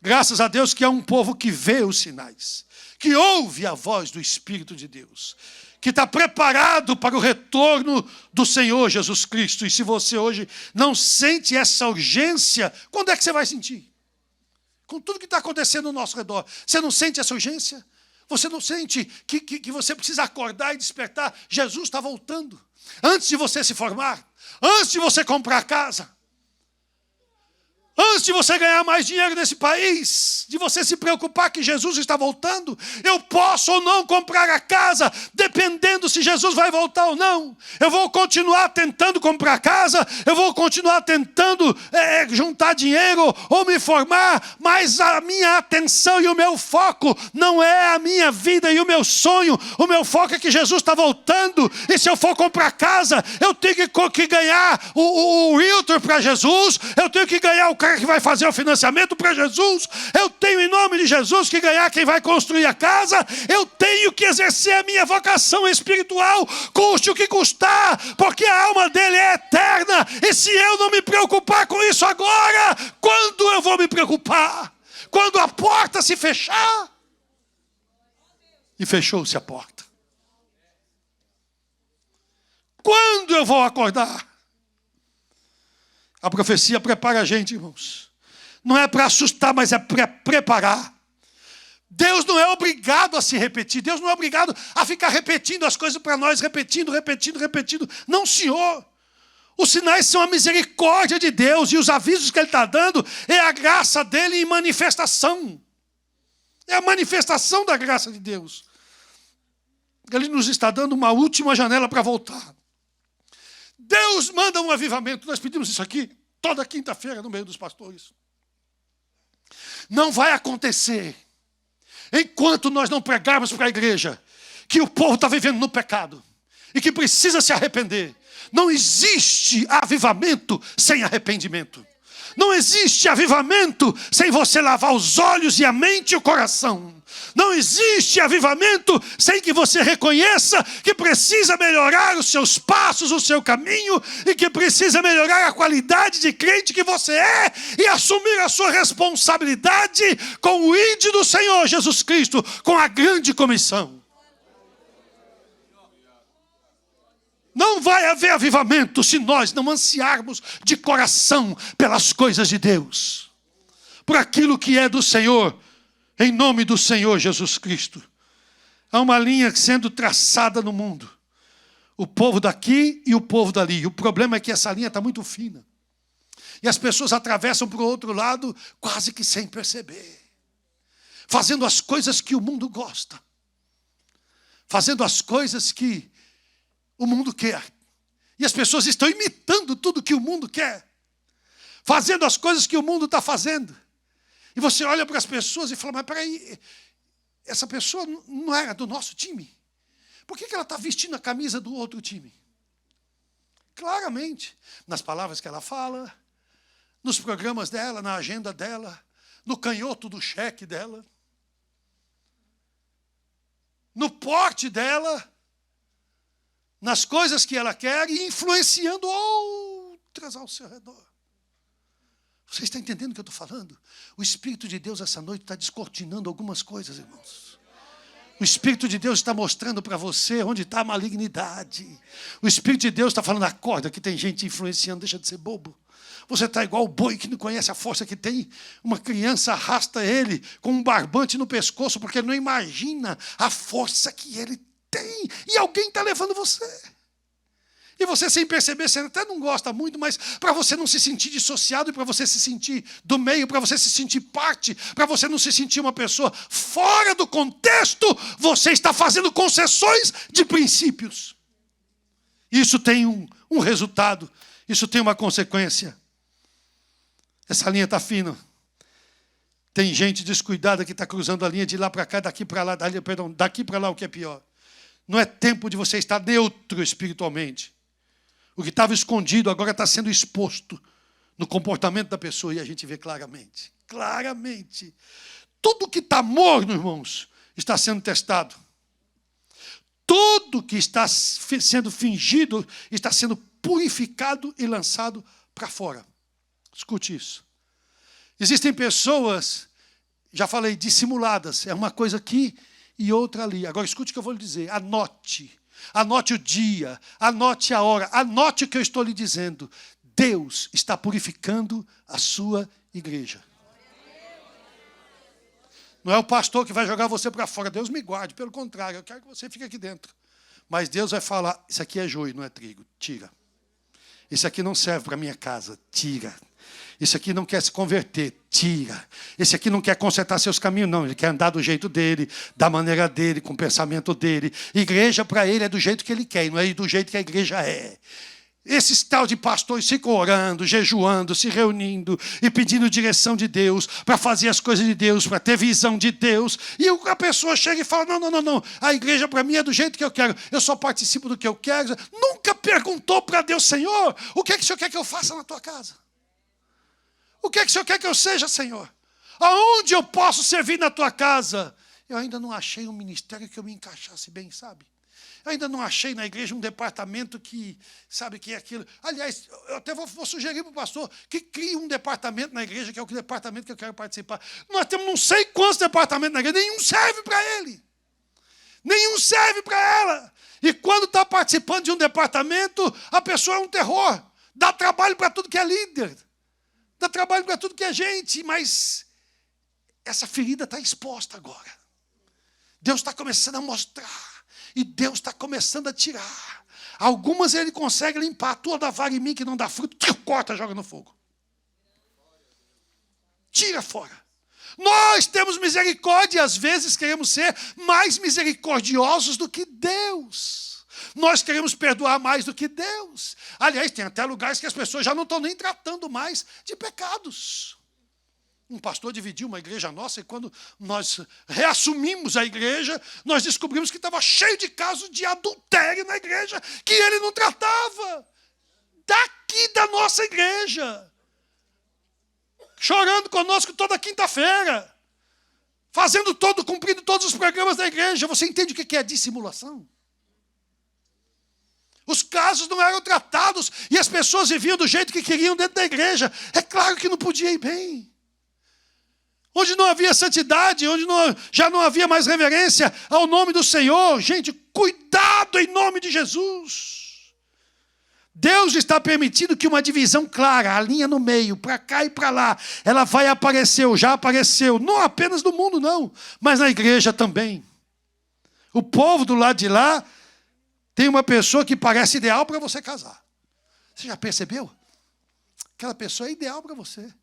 Graças a Deus que há um povo que vê os sinais, que ouve a voz do Espírito de Deus, que está preparado para o retorno do Senhor Jesus Cristo. E se você hoje não sente essa urgência, quando é que você vai sentir? Com tudo que está acontecendo ao nosso redor. Você não sente essa urgência? Você não sente que você precisa acordar e despertar? Jesus está voltando. Antes de você se formar, antes de você comprar casa, antes de você ganhar mais dinheiro nesse país, de você se preocupar que Jesus está voltando, eu posso ou não comprar a casa, dependendo se Jesus vai voltar ou não. Eu vou continuar tentando comprar casa, eu vou continuar tentando juntar dinheiro ou me formar, mas a minha atenção e o meu foco não é a minha vida e o meu sonho. O meu foco é que Jesus está voltando, e se eu for comprar casa, eu tenho que ganhar o realtor para Jesus, eu tenho que ganhar o que vai fazer o financiamento para Jesus, eu tenho em nome de Jesus que ganhar quem vai construir a casa, eu tenho que exercer a minha vocação espiritual, custe o que custar, porque a alma dele é eterna, e se eu não me preocupar com isso agora, quando eu vou me preocupar? Quando a porta se fechar? E fechou-se a porta. Quando eu vou acordar? A profecia prepara a gente, irmãos. Não é para assustar, mas é para preparar. Deus não é obrigado a se repetir. Deus não é obrigado a ficar repetindo as coisas para nós, repetindo. Não, Senhor. Os sinais são a misericórdia de Deus, e os avisos que Ele está dando é a graça dEle em manifestação. É a manifestação da graça de Deus. Ele nos está dando uma última janela para voltar. Deus manda um avivamento. Nós pedimos isso aqui toda quinta-feira no meio dos pastores. Não vai acontecer enquanto nós não pregarmos para a igreja que o povo está vivendo no pecado e que precisa se arrepender. Não existe avivamento sem arrependimento. Não existe avivamento sem você lavar os olhos e a mente e o coração. Não existe avivamento sem que você reconheça que precisa melhorar os seus passos, o seu caminho, e que precisa melhorar a qualidade de crente que você é, e assumir a sua responsabilidade com o ID do Senhor Jesus Cristo, com a grande comissão. Não vai haver avivamento se nós não ansiarmos de coração pelas coisas de Deus. por aquilo que é do Senhor, em nome do Senhor Jesus Cristo. Há uma linha sendo traçada no mundo. O povo daqui e o povo dali. O problema é que essa linha está muito fina. E as pessoas atravessam para o outro lado quase que sem perceber. Fazendo as coisas que o mundo gosta. Fazendo as coisas que o mundo quer. E as pessoas estão imitando tudo que o mundo quer. Fazendo as coisas que o mundo está fazendo. E você olha para as pessoas e fala, mas peraí, essa pessoa não era do nosso time? Por que ela está vestindo a camisa do outro time? Claramente, nas palavras que ela fala, nos programas dela, na agenda dela, no canhoto do cheque dela, no porte dela, nas coisas que ela quer e influenciando outras ao seu redor. Você está entendendo o que eu estou falando? O Espírito de Deus essa noite está descortinando algumas coisas, irmãos. O Espírito de Deus está mostrando para você onde está a malignidade. O Espírito de Deus está falando, acorda que tem gente influenciando, deixa de ser bobo. Você está igual o boi que não conhece a força que tem. Uma criança arrasta ele com um barbante no pescoço porque ele não imagina a força que ele tem. E alguém está levando você. E você, sem perceber, você até não gosta muito, mas para você não se sentir dissociado, e para você se sentir do meio, para você se sentir parte, para você não se sentir uma pessoa fora do contexto, você está fazendo concessões de princípios. Isso tem um resultado, isso tem uma consequência. Essa linha está fina. Tem gente descuidada que está cruzando a linha de lá para cá, daqui para lá, daqui para lá, o que é pior. Não é tempo de você estar neutro espiritualmente. O que estava escondido agora está sendo exposto no comportamento da pessoa e a gente vê claramente. Claramente. Tudo que está morno, irmãos, está sendo testado. Tudo que está sendo fingido está sendo purificado e lançado para fora. Escute isso. Existem pessoas, já falei, dissimuladas. É uma coisa aqui e outra ali. Agora escute o que eu vou lhe dizer. Anote. Anote o dia, anote a hora, anote o que eu estou lhe dizendo. Deus está purificando a sua igreja. Não é o pastor que vai jogar você para fora. Deus me guarde, pelo contrário, eu quero que você fique aqui dentro. Mas Deus vai falar, isso aqui é joio, não é trigo, tira. Isso aqui não serve para a minha casa, tira. Isso aqui não quer se converter, tira. Esse aqui não quer consertar seus caminhos, não. Ele quer andar do jeito dele, da maneira dele, com o pensamento dele. Igreja para ele é do jeito que ele quer, não é do jeito que a igreja é. Esses tal de pastores ficam orando, jejuando, se reunindo e pedindo direção de Deus, para fazer as coisas de Deus, para ter visão de Deus. E a pessoa chega e fala, não. A igreja para mim é do jeito que eu quero. Eu só participo do que eu quero. Nunca perguntou para Deus, Senhor, o que é que o Senhor quer que eu faça na tua casa? O que é que o Senhor quer que eu seja, Senhor? Aonde eu posso servir na tua casa? Eu ainda não achei um ministério que eu me encaixasse bem, sabe? Eu ainda não achei na igreja um departamento que, sabe, que é aquilo. Aliás, eu até vou sugerir para o pastor que crie um departamento na igreja, que é o departamento que eu quero participar. Nós temos não sei quantos departamentos na igreja, nenhum serve para ele. Nenhum serve para ela. E quando está participando de um departamento, a pessoa é um terror. Dá trabalho para tudo que é líder. Dá trabalho para tudo que é gente, mas essa ferida está exposta agora. Deus está começando a mostrar. E Deus está começando a tirar. Algumas ele consegue limpar. Toda vara em mim que não dá fruto, corta, joga no fogo. Tira fora. Nós temos misericórdia e às vezes queremos ser mais misericordiosos do que Deus. Nós queremos perdoar mais do que Deus. Aliás, tem até lugares que as pessoas já não estão nem tratando mais de pecados. Um pastor dividiu uma igreja nossa e quando nós reassumimos a igreja, nós descobrimos que estava cheio de casos de adultério na igreja, que ele não tratava. Daqui da nossa igreja. Chorando conosco toda quinta-feira. Cumprindo todos os programas da igreja. Você entende o que é dissimulação? Os casos não eram tratados e as pessoas viviam do jeito que queriam dentro da igreja. É claro que não podia ir bem. Onde não havia santidade, onde já não havia mais reverência ao nome do Senhor. Gente, cuidado em nome de Jesus. Deus está permitindo que uma divisão clara, a linha no meio, para cá e para lá, ela vai aparecer, ou já apareceu, não apenas no mundo, não, mas na igreja também. O povo do lado de lá tem uma pessoa que parece ideal para você casar. Você já percebeu? Aquela pessoa é ideal para você.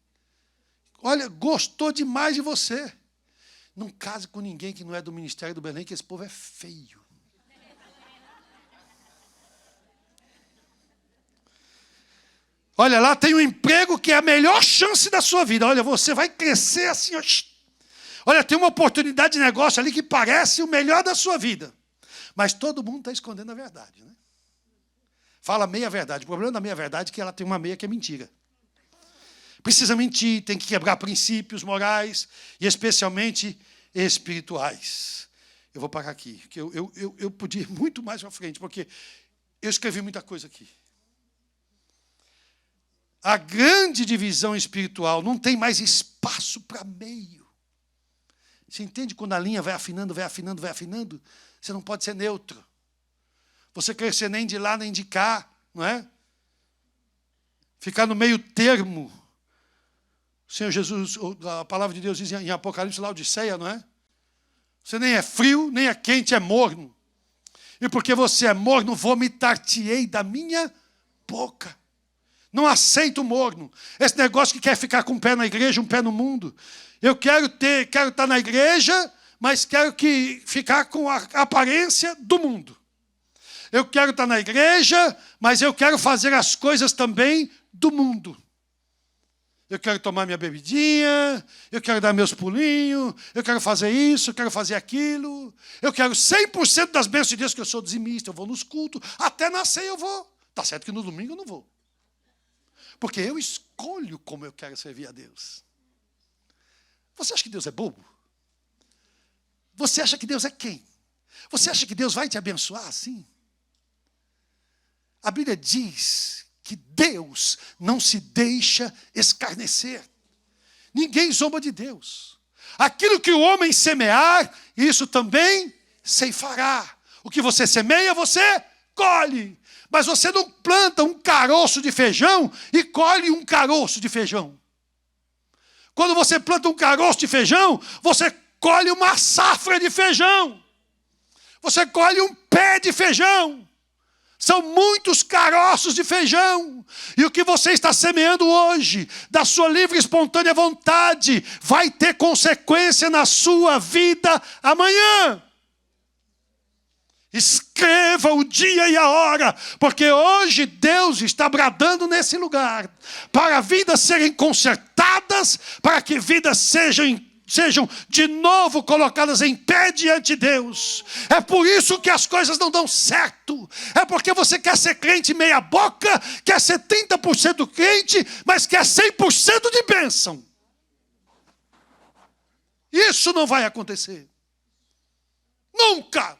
Olha, gostou demais de você. Não case com ninguém que não é do Ministério do Belém, que esse povo é feio. Olha, lá tem um emprego que é a melhor chance da sua vida. Olha, você vai crescer assim. Olha, tem uma oportunidade de negócio ali que parece o melhor da sua vida. Mas todo mundo está escondendo a verdade, né? Fala meia verdade. O problema da meia verdade é que ela tem uma meia que é mentira. Precisa mentir, tem que quebrar princípios morais e especialmente espirituais. Eu vou parar aqui, porque eu podia ir muito mais para frente, porque eu escrevi muita coisa aqui. A grande divisão espiritual não tem mais espaço para meio. Você entende quando a linha vai afinando, vai afinando, vai afinando? Você não pode ser neutro. Você crescer nem de lá nem de cá, não é? Ficar no meio termo. O Senhor Jesus, a palavra de Deus diz em Apocalipse, Laodiceia, não é? Você nem é frio, nem é quente, é morno. E porque você é morno, vomitar-te-ei da minha boca. Não aceito morno. Esse negócio que quer ficar com um pé na igreja, um pé no mundo. Eu quero estar na igreja, mas quero ficar com a aparência do mundo. Eu quero estar na igreja, mas eu quero fazer as coisas também do mundo. Eu quero tomar minha bebidinha, eu quero dar meus pulinhos, eu quero fazer isso, eu quero fazer aquilo. Eu quero 100% das bênçãos de Deus, que eu sou dizimista, eu vou nos cultos, até nascer eu vou. Está certo que no domingo eu não vou. Porque eu escolho como eu quero servir a Deus. Você acha que Deus é bobo? Você acha que Deus é quem? Você acha que Deus vai te abençoar assim? A Bíblia diz que Deus não se deixa escarnecer. Ninguém zomba de Deus. Aquilo que o homem semear, isso também ceifará. O que você semeia, você colhe. Mas você não planta um caroço de feijão e colhe um caroço de feijão. Quando você planta um caroço de feijão, você colhe uma safra de feijão. Você colhe um pé de feijão. São muitos caroços de feijão. E o que você está semeando hoje, da sua livre e espontânea vontade, vai ter consequência na sua vida amanhã. Escreva o dia e a hora, porque hoje Deus está bradando nesse lugar, para vidas serem consertadas, para que vidas sejam de novo colocadas em pé diante de Deus. É por isso que as coisas não dão certo. É porque você quer ser crente meia boca, quer ser 30% crente, mas quer 100% de bênção. Isso não vai acontecer. Nunca.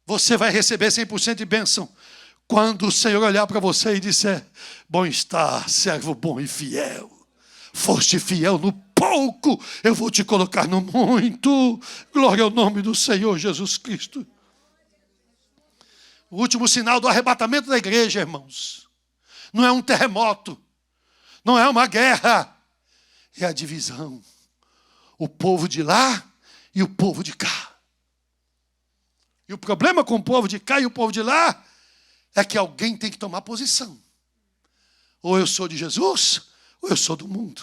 Você vai receber 100% de bênção quando o Senhor olhar para você e disser: bom está, servo bom e fiel. Foste fiel no pouco, eu vou te colocar no muito. Glória ao nome do Senhor Jesus Cristo. O último sinal do arrebatamento da igreja, irmãos, não é um terremoto, não é uma guerra, é a divisão. O povo de lá e o povo de cá. E o problema com o povo de cá e o povo de lá é que alguém tem que tomar posição. Ou eu sou de Jesus, ou eu sou do mundo.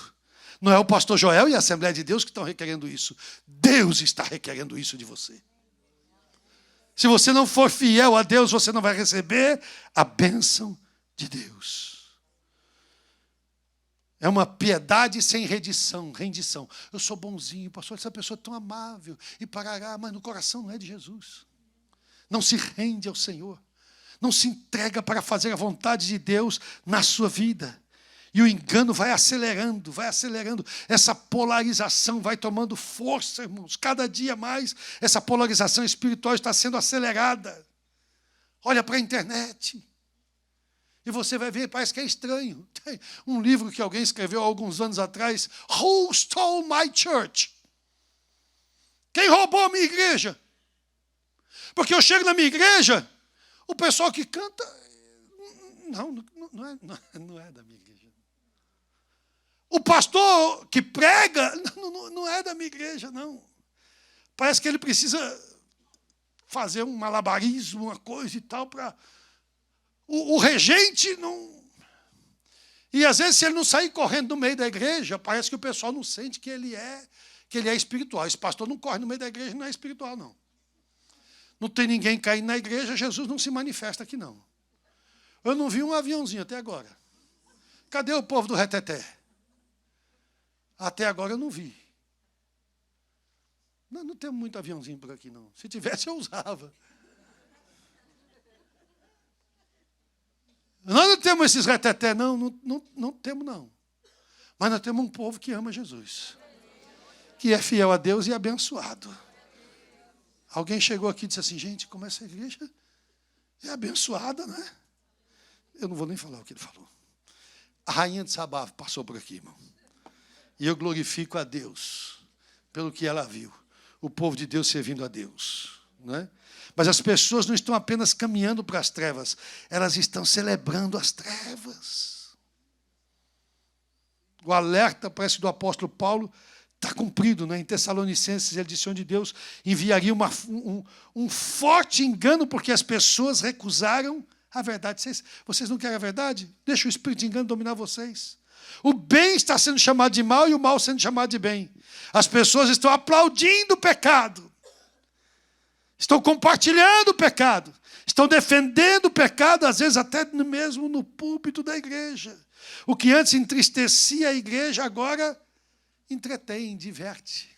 Não é o pastor Joel e a Assembleia de Deus que estão requerendo isso. Deus está requerendo isso de você. Se você não for fiel a Deus, você não vai receber a bênção de Deus. É uma piedade sem rendição. Eu sou bonzinho, pastor, essa pessoa é tão amável. E parará, mas no coração não é de Jesus. Não se rende ao Senhor. Não se entrega para fazer a vontade de Deus na sua vida. E o engano vai acelerando, vai acelerando. Essa polarização vai tomando força, irmãos. Cada dia mais, essa polarização espiritual está sendo acelerada. Olha para a internet. E você vai ver, parece que é estranho. Tem um livro que alguém escreveu há alguns anos atrás. Who stole my church? Quem roubou a minha igreja? Porque eu chego na minha igreja, o pessoal que canta Não é da minha igreja. O pastor que prega não é da minha igreja, não. Parece que ele precisa fazer um malabarismo, uma coisa e tal, para... O regente não... E às vezes, se ele não sair correndo no meio da igreja, parece que o pessoal não sente que ele é espiritual. Esse pastor não corre no meio da igreja, não é espiritual, não. Não tem ninguém caindo na igreja, Jesus não se manifesta aqui, não. Eu não vi um aviãozinho até agora. Cadê o povo do reteté? Até agora eu não vi. Não temos muito aviãozinho por aqui, não. Se tivesse, eu usava. Nós não temos esses reteté, não temos, não. Mas nós temos um povo que ama Jesus, que é fiel a Deus e abençoado. Alguém chegou aqui e disse assim, gente, como essa igreja é abençoada, né? Eu não vou nem falar o que ele falou. A rainha de Sabá passou por aqui, irmão. E eu glorifico a Deus pelo que ela viu. O povo de Deus servindo a Deus, né? Mas as pessoas não estão apenas caminhando para as trevas, elas estão celebrando as trevas. O alerta, parece, do apóstolo Paulo está cumprido, né? Em Tessalonicenses, ele disse onde Deus enviaria um forte engano, porque as pessoas recusaram a verdade. Vocês não querem a verdade? Deixa o espírito de engano dominar vocês. O bem está sendo chamado de mal e o mal sendo chamado de bem. As pessoas estão aplaudindo o pecado. Estão compartilhando o pecado. Estão defendendo o pecado, às vezes até mesmo no púlpito da igreja. O que antes entristecia a igreja, agora entretém, diverte.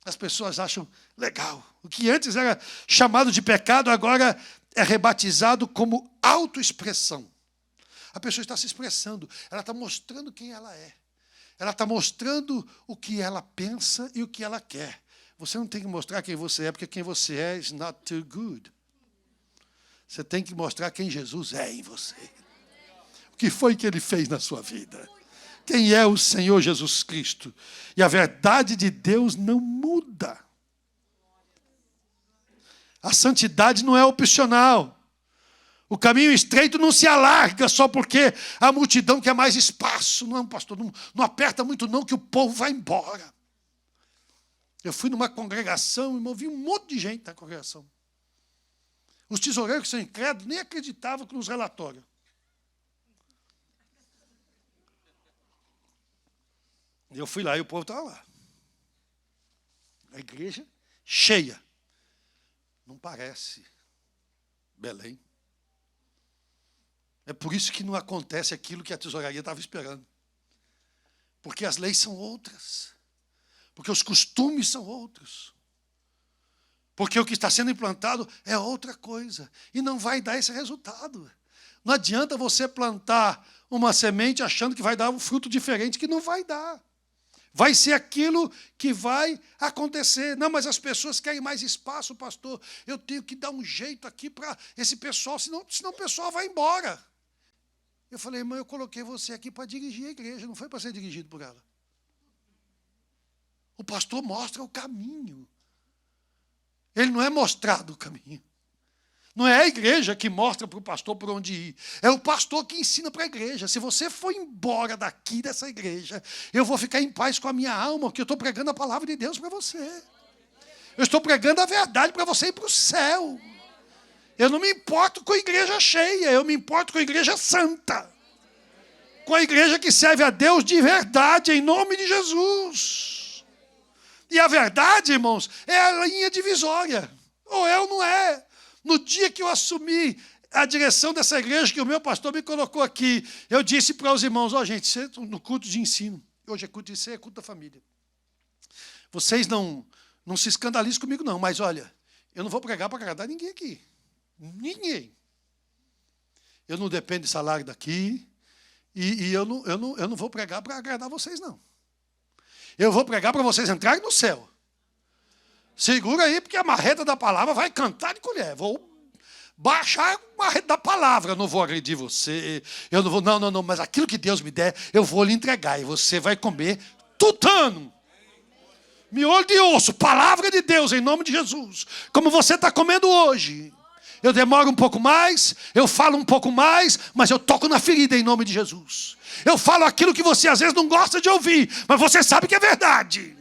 As pessoas acham legal. O que antes era chamado de pecado, agora é rebatizado como autoexpressão. A pessoa está se expressando, ela está mostrando quem ela é. Ela está mostrando o que ela pensa e o que ela quer. Você não tem que mostrar quem você é, porque quem você é is not too good. Você tem que mostrar quem Jesus é em você. O que foi que ele fez na sua vida. Quem é o Senhor Jesus Cristo. E a verdade de Deus não muda. A santidade não é opcional. O caminho estreito não se alarga só porque a multidão quer mais espaço. Não, pastor, não aperta muito não que o povo vai embora. Eu fui numa congregação e vi um monte de gente na congregação. Os tesoureiros que são incrédulos nem acreditavam nos relatórios. Eu fui lá e o povo estava lá. A igreja cheia. Não parece Belém. É por isso que não acontece aquilo que a tesouraria estava esperando. Porque as leis são outras. Porque os costumes são outros. Porque o que está sendo implantado é outra coisa. E não vai dar esse resultado. Não adianta você plantar uma semente achando que vai dar um fruto diferente, que não vai dar. Vai ser aquilo que vai acontecer. Não, mas as pessoas querem mais espaço, pastor. Eu tenho que dar um jeito aqui para esse pessoal, senão o pessoal vai embora. Eu falei, irmão, eu coloquei você aqui para dirigir a igreja, não foi para ser dirigido por ela. O pastor mostra o caminho. Ele não é mostrado o caminho. Não é a igreja que mostra para o pastor por onde ir. É o pastor que ensina para a igreja. Se você for embora daqui dessa igreja, eu vou ficar em paz com a minha alma, porque eu estou pregando a palavra de Deus para você. Eu estou pregando a verdade para você ir para o céu. Eu não me importo com a igreja cheia, eu me importo com a igreja santa. Com a igreja que serve a Deus de verdade, em nome de Jesus. E a verdade, irmãos, é a linha divisória. Ou é ou não é. No dia que eu assumi a direção dessa igreja, que o meu pastor me colocou aqui, eu disse para os irmãos, gente, no culto de ensino, hoje é culto de ser, é culto da família. Vocês não se escandalizem comigo, não, mas olha, eu não vou pregar para agradar ninguém aqui. Ninguém. Eu não dependo de salário daqui, e eu não vou pregar para agradar vocês, não. Eu vou pregar para vocês entrarem no céu. Segura aí, porque a marreta da palavra vai cantar de colher. Vou baixar a marreta da palavra. Eu não vou agredir você. Eu não vou, não. Mas aquilo que Deus me der, eu vou lhe entregar. E você vai comer tutano. Miolo de osso. Palavra de Deus, em nome de Jesus. Como você está comendo hoje. Eu demoro um pouco mais, eu falo um pouco mais, mas eu toco na ferida em nome de Jesus. Eu falo aquilo que você às vezes não gosta de ouvir, mas você sabe que é verdade.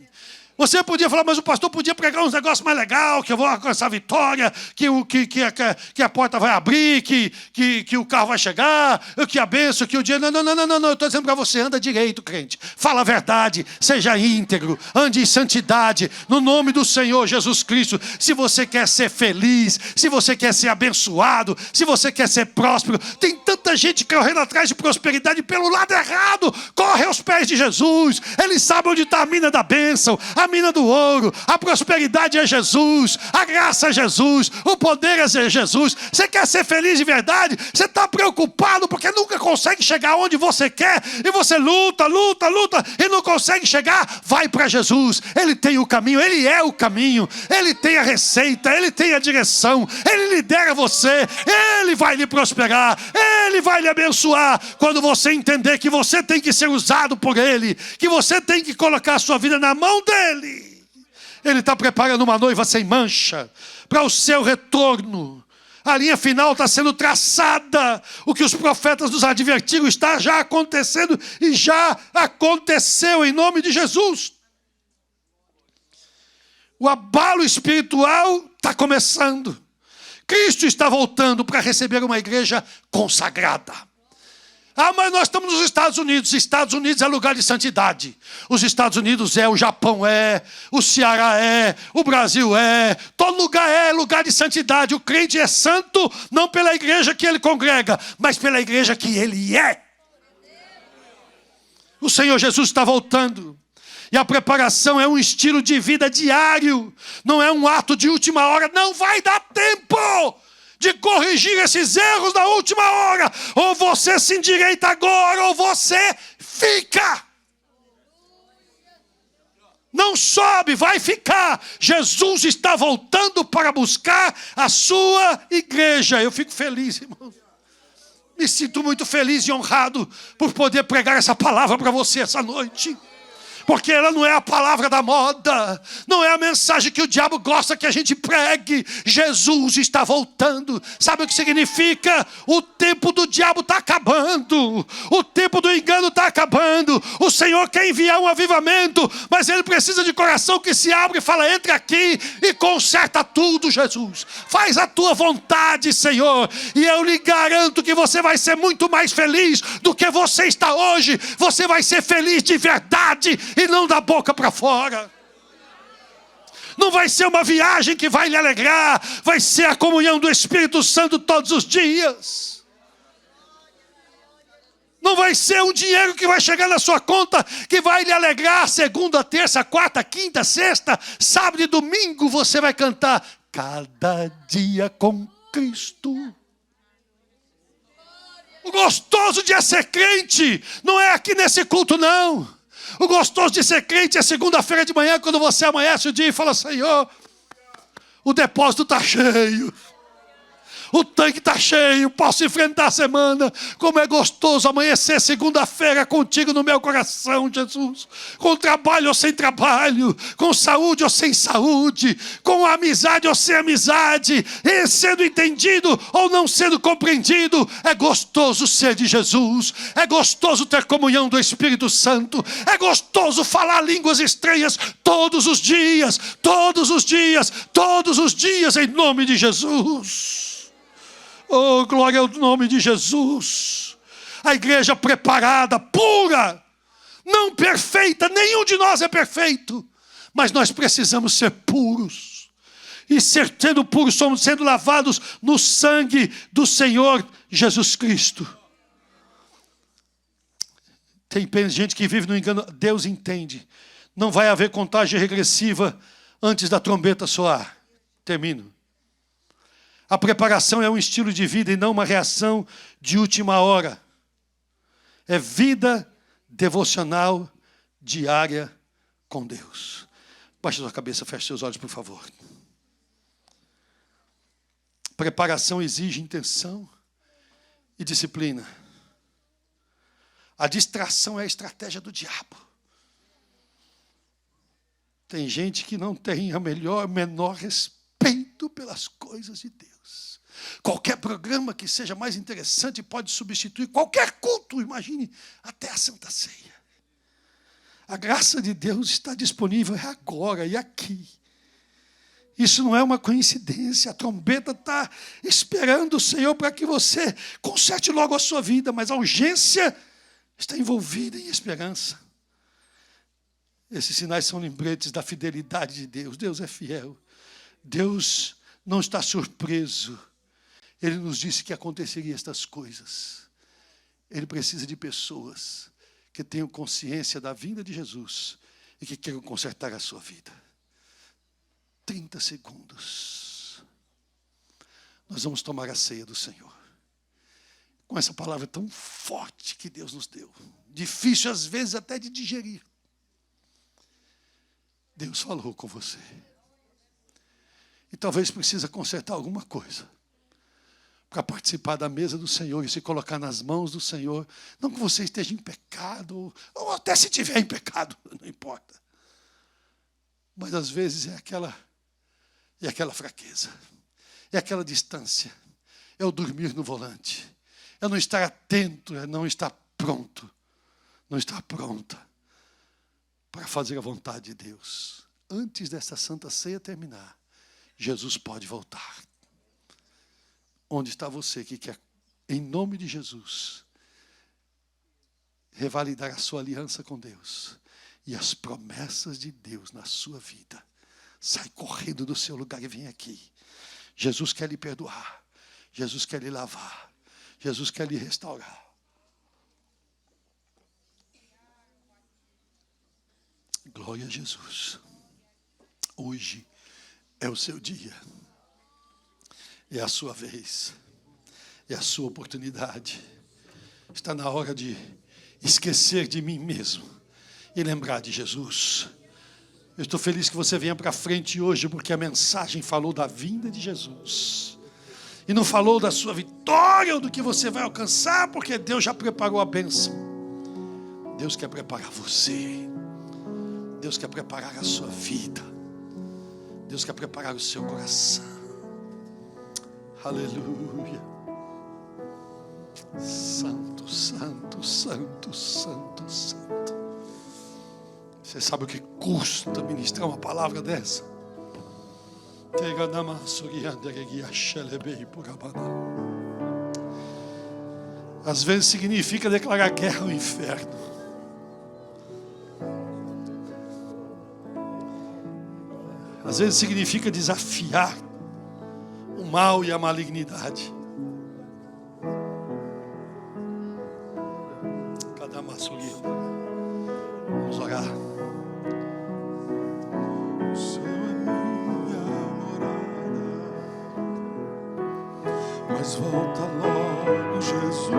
Você podia falar, mas o pastor podia pregar uns negócios mais legais, que eu vou alcançar a vitória, que a porta vai abrir, que o carro vai chegar, que a bênção, que o dia... Não, eu estou dizendo para você, anda direito, crente. Fala a verdade, seja íntegro, ande em santidade, no nome do Senhor Jesus Cristo. Se você quer ser feliz, se você quer ser abençoado, se você quer ser próspero, tem tanta gente correndo atrás de prosperidade pelo lado errado. Corre aos pés de Jesus, Ele sabe onde está a mina da bênção, a mina do ouro. A prosperidade é Jesus, a graça é Jesus, o poder é Jesus. Você quer ser feliz de verdade? Você está preocupado porque nunca consegue chegar onde você quer, e você luta e não consegue chegar. Vai para Jesus, Ele tem o caminho, Ele é o caminho, Ele tem a receita, Ele tem a direção, Ele lidera você, Ele vai lhe prosperar, Ele vai lhe abençoar. Quando você entender que você tem que ser usado por Ele, que você tem que colocar a sua vida na mão dEle, Ele está preparando uma noiva sem mancha para o seu retorno. A linha final está sendo traçada. O que os profetas nos advertiram está já acontecendo, e já aconteceu em nome de Jesus. O abalo espiritual está começando. Cristo está voltando para receber uma igreja consagrada. Mas nós estamos nos Estados Unidos. Estados Unidos é lugar de santidade. Os Estados Unidos é, o Japão é, o Ceará é, o Brasil é. Todo lugar é lugar de santidade. O crente é santo não pela igreja que ele congrega, mas pela igreja que ele é. O Senhor Jesus está voltando. E a preparação é um estilo de vida diário. Não é um ato de última hora. Não vai dar tempo de corrigir esses erros da última hora. Ou você se endireita agora, ou você fica. Não sobe, vai ficar. Jesus está voltando para buscar a sua igreja. Eu fico feliz, irmão. Me sinto muito feliz e honrado por poder pregar essa palavra para você essa noite. Porque ela não é a palavra da moda, não é a mensagem que o diabo gosta que a gente pregue. Jesus está voltando. Sabe o que significa? O tempo do diabo está acabando, o tempo do engano está acabando. O Senhor quer enviar um avivamento, mas Ele precisa de coração que se abre e fala: entra aqui e conserta tudo, Jesus. Faz a tua vontade, Senhor, e eu lhe garanto que você vai ser muito mais feliz do que você está hoje. Você vai ser feliz de verdade e não da boca para fora. Não vai ser uma viagem que vai lhe alegrar, vai ser a comunhão do Espírito Santo todos os dias. Não vai ser um dinheiro que vai chegar na sua conta que vai lhe alegrar. Segunda, terça, quarta, quinta, sexta, sábado e domingo você vai cantar cada dia com Cristo. O gostoso de ser crente não é aqui nesse culto, não. O gostoso de ser crente é segunda-feira de manhã, quando você amanhece o dia e fala: Senhor, o depósito está cheio. O tanque está cheio, posso enfrentar a semana. Como é gostoso amanhecer segunda-feira contigo no meu coração, Jesus. Com trabalho ou sem trabalho, com saúde ou sem saúde, com amizade ou sem amizade, e sendo entendido ou não sendo compreendido. É gostoso ser de Jesus, é gostoso ter comunhão do Espírito Santo, é gostoso falar línguas estranhas todos os dias, todos os dias, todos os dias, em nome de Jesus. Oh, glória ao nome de Jesus. A igreja preparada, pura, não perfeita, nenhum de nós é perfeito, mas nós precisamos ser puros. E sendo puros, somos sendo lavados no sangue do Senhor Jesus Cristo. Tem gente que vive no engano. Deus entende. Não vai haver contagem regressiva antes da trombeta soar. Termino. A preparação é um estilo de vida e não uma reação de última hora. É vida devocional diária com Deus. Baixe sua cabeça, feche seus olhos, por favor. Preparação exige intenção e disciplina. A distração é a estratégia do diabo. Tem gente que não tem menor respeito respeito pelas coisas de Deus. Qualquer programa que seja mais interessante pode substituir qualquer culto, imagine, até a Santa Ceia. A graça de Deus está disponível agora e aqui. Isso não é uma coincidência. A trombeta está esperando o Senhor para que você conserte logo a sua vida, mas a urgência está envolvida em esperança. Esses sinais são lembretes da fidelidade de Deus. Deus é fiel. Deus não está surpreso. Ele nos disse que aconteceria estas coisas. Ele precisa de pessoas que tenham consciência da vinda de Jesus e que queiram consertar a sua vida. 30 segundos. Nós vamos tomar a ceia do Senhor. Com essa palavra tão forte que Deus nos deu. Difícil às vezes até de digerir. Deus falou com você. E talvez precisa consertar alguma coisa para participar da mesa do Senhor e se colocar nas mãos do Senhor. Não que você esteja em pecado, ou até se estiver em pecado, não importa. Mas às vezes é aquela fraqueza, é aquela distância, é o dormir no volante, é não estar atento, é não estar pronto, não estar pronta para fazer a vontade de Deus. Antes dessa Santa Ceia terminar, Jesus pode voltar. Onde está você que quer, em nome de Jesus, revalidar a sua aliança com Deus e as promessas de Deus na sua vida? Sai correndo do seu lugar e vem aqui. Jesus quer lhe perdoar. Jesus quer lhe lavar. Jesus quer lhe restaurar. Glória a Jesus. Hoje é o seu dia. É a sua vez. É a sua oportunidade. Está na hora de esquecer de mim mesmo e lembrar de Jesus. Eu estou feliz que você venha para frente hoje, porque a mensagem falou da vinda de Jesus. E não falou da sua vitória ou do que você vai alcançar, porque Deus já preparou a bênção. Deus quer preparar você. Deus quer preparar a sua vida. Deus quer preparar o seu coração. Aleluia. Santo, santo, santo, santo, santo. Você sabe o que custa ministrar uma palavra dessa? Às vezes significa declarar guerra ao inferno. Às vezes significa desafiar o mal e a malignidade. Vamos orar. Mas volta logo, Jesus.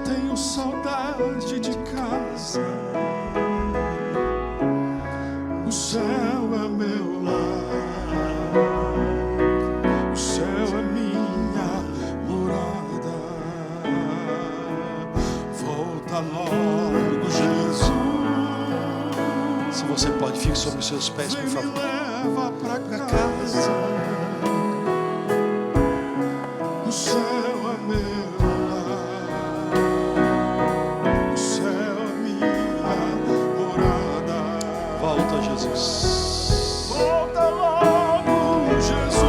Tenho saudade de casa. O céu é meu lar. O céu é minha morada. Volta logo, Jesus. Se você pode, fique sobre os seus pés, por favor. Me leva pra casa. O céu é meu lar, o céu é minha morada. Volta, Jesus. Volta logo, Jesus.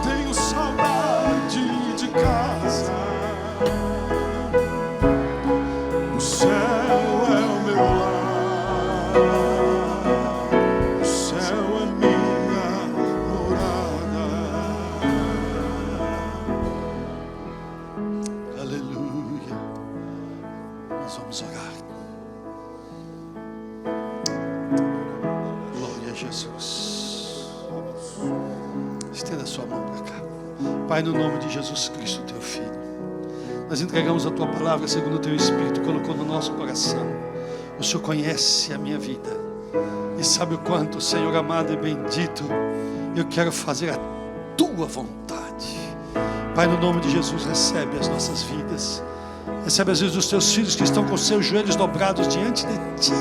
Tenho saudade de casa. O céu é o meu lar, o céu é minha morada. Aleluia. Nós vamos orar. Glória a Jesus. Estenda sua mão para cá. Pai, no nome de Jesus Cristo, teu Filho, nós entregamos a tua palavra segundo o teu Espírito colocou no nosso coração. O Senhor conhece a minha vida e sabe o quanto, Senhor amado e bendito, eu quero fazer a tua vontade. Pai, no nome de Jesus, recebe as nossas vidas. Recebe as vidas dos teus filhos que estão com seus joelhos dobrados diante de ti.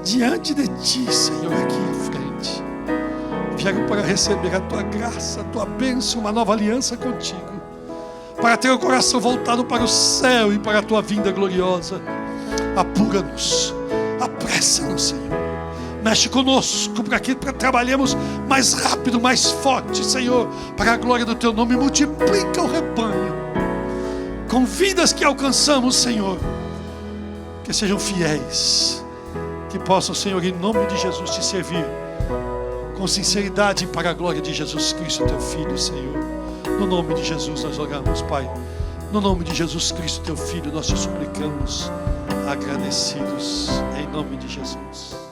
diante de Ti, Senhor, aqui à frente. Vieram para receber a Tua graça, a Tua bênção, uma nova aliança contigo, para ter o coração voltado para o céu e para a Tua vinda gloriosa. Apura-nos, apressa-nos, Senhor. Mexe conosco para que trabalhemos mais rápido, mais forte, Senhor, para a glória do Teu nome. Multiplica o rebanho com vidas que alcançamos, Senhor, que sejam fiéis, que possam, Senhor, em nome de Jesus, Te servir com sinceridade para a glória de Jesus Cristo, Teu Filho, Senhor. No nome de Jesus nós oramos, Pai. No nome de Jesus Cristo, Teu Filho, nós Te suplicamos, agradecidos, em nome de Jesus.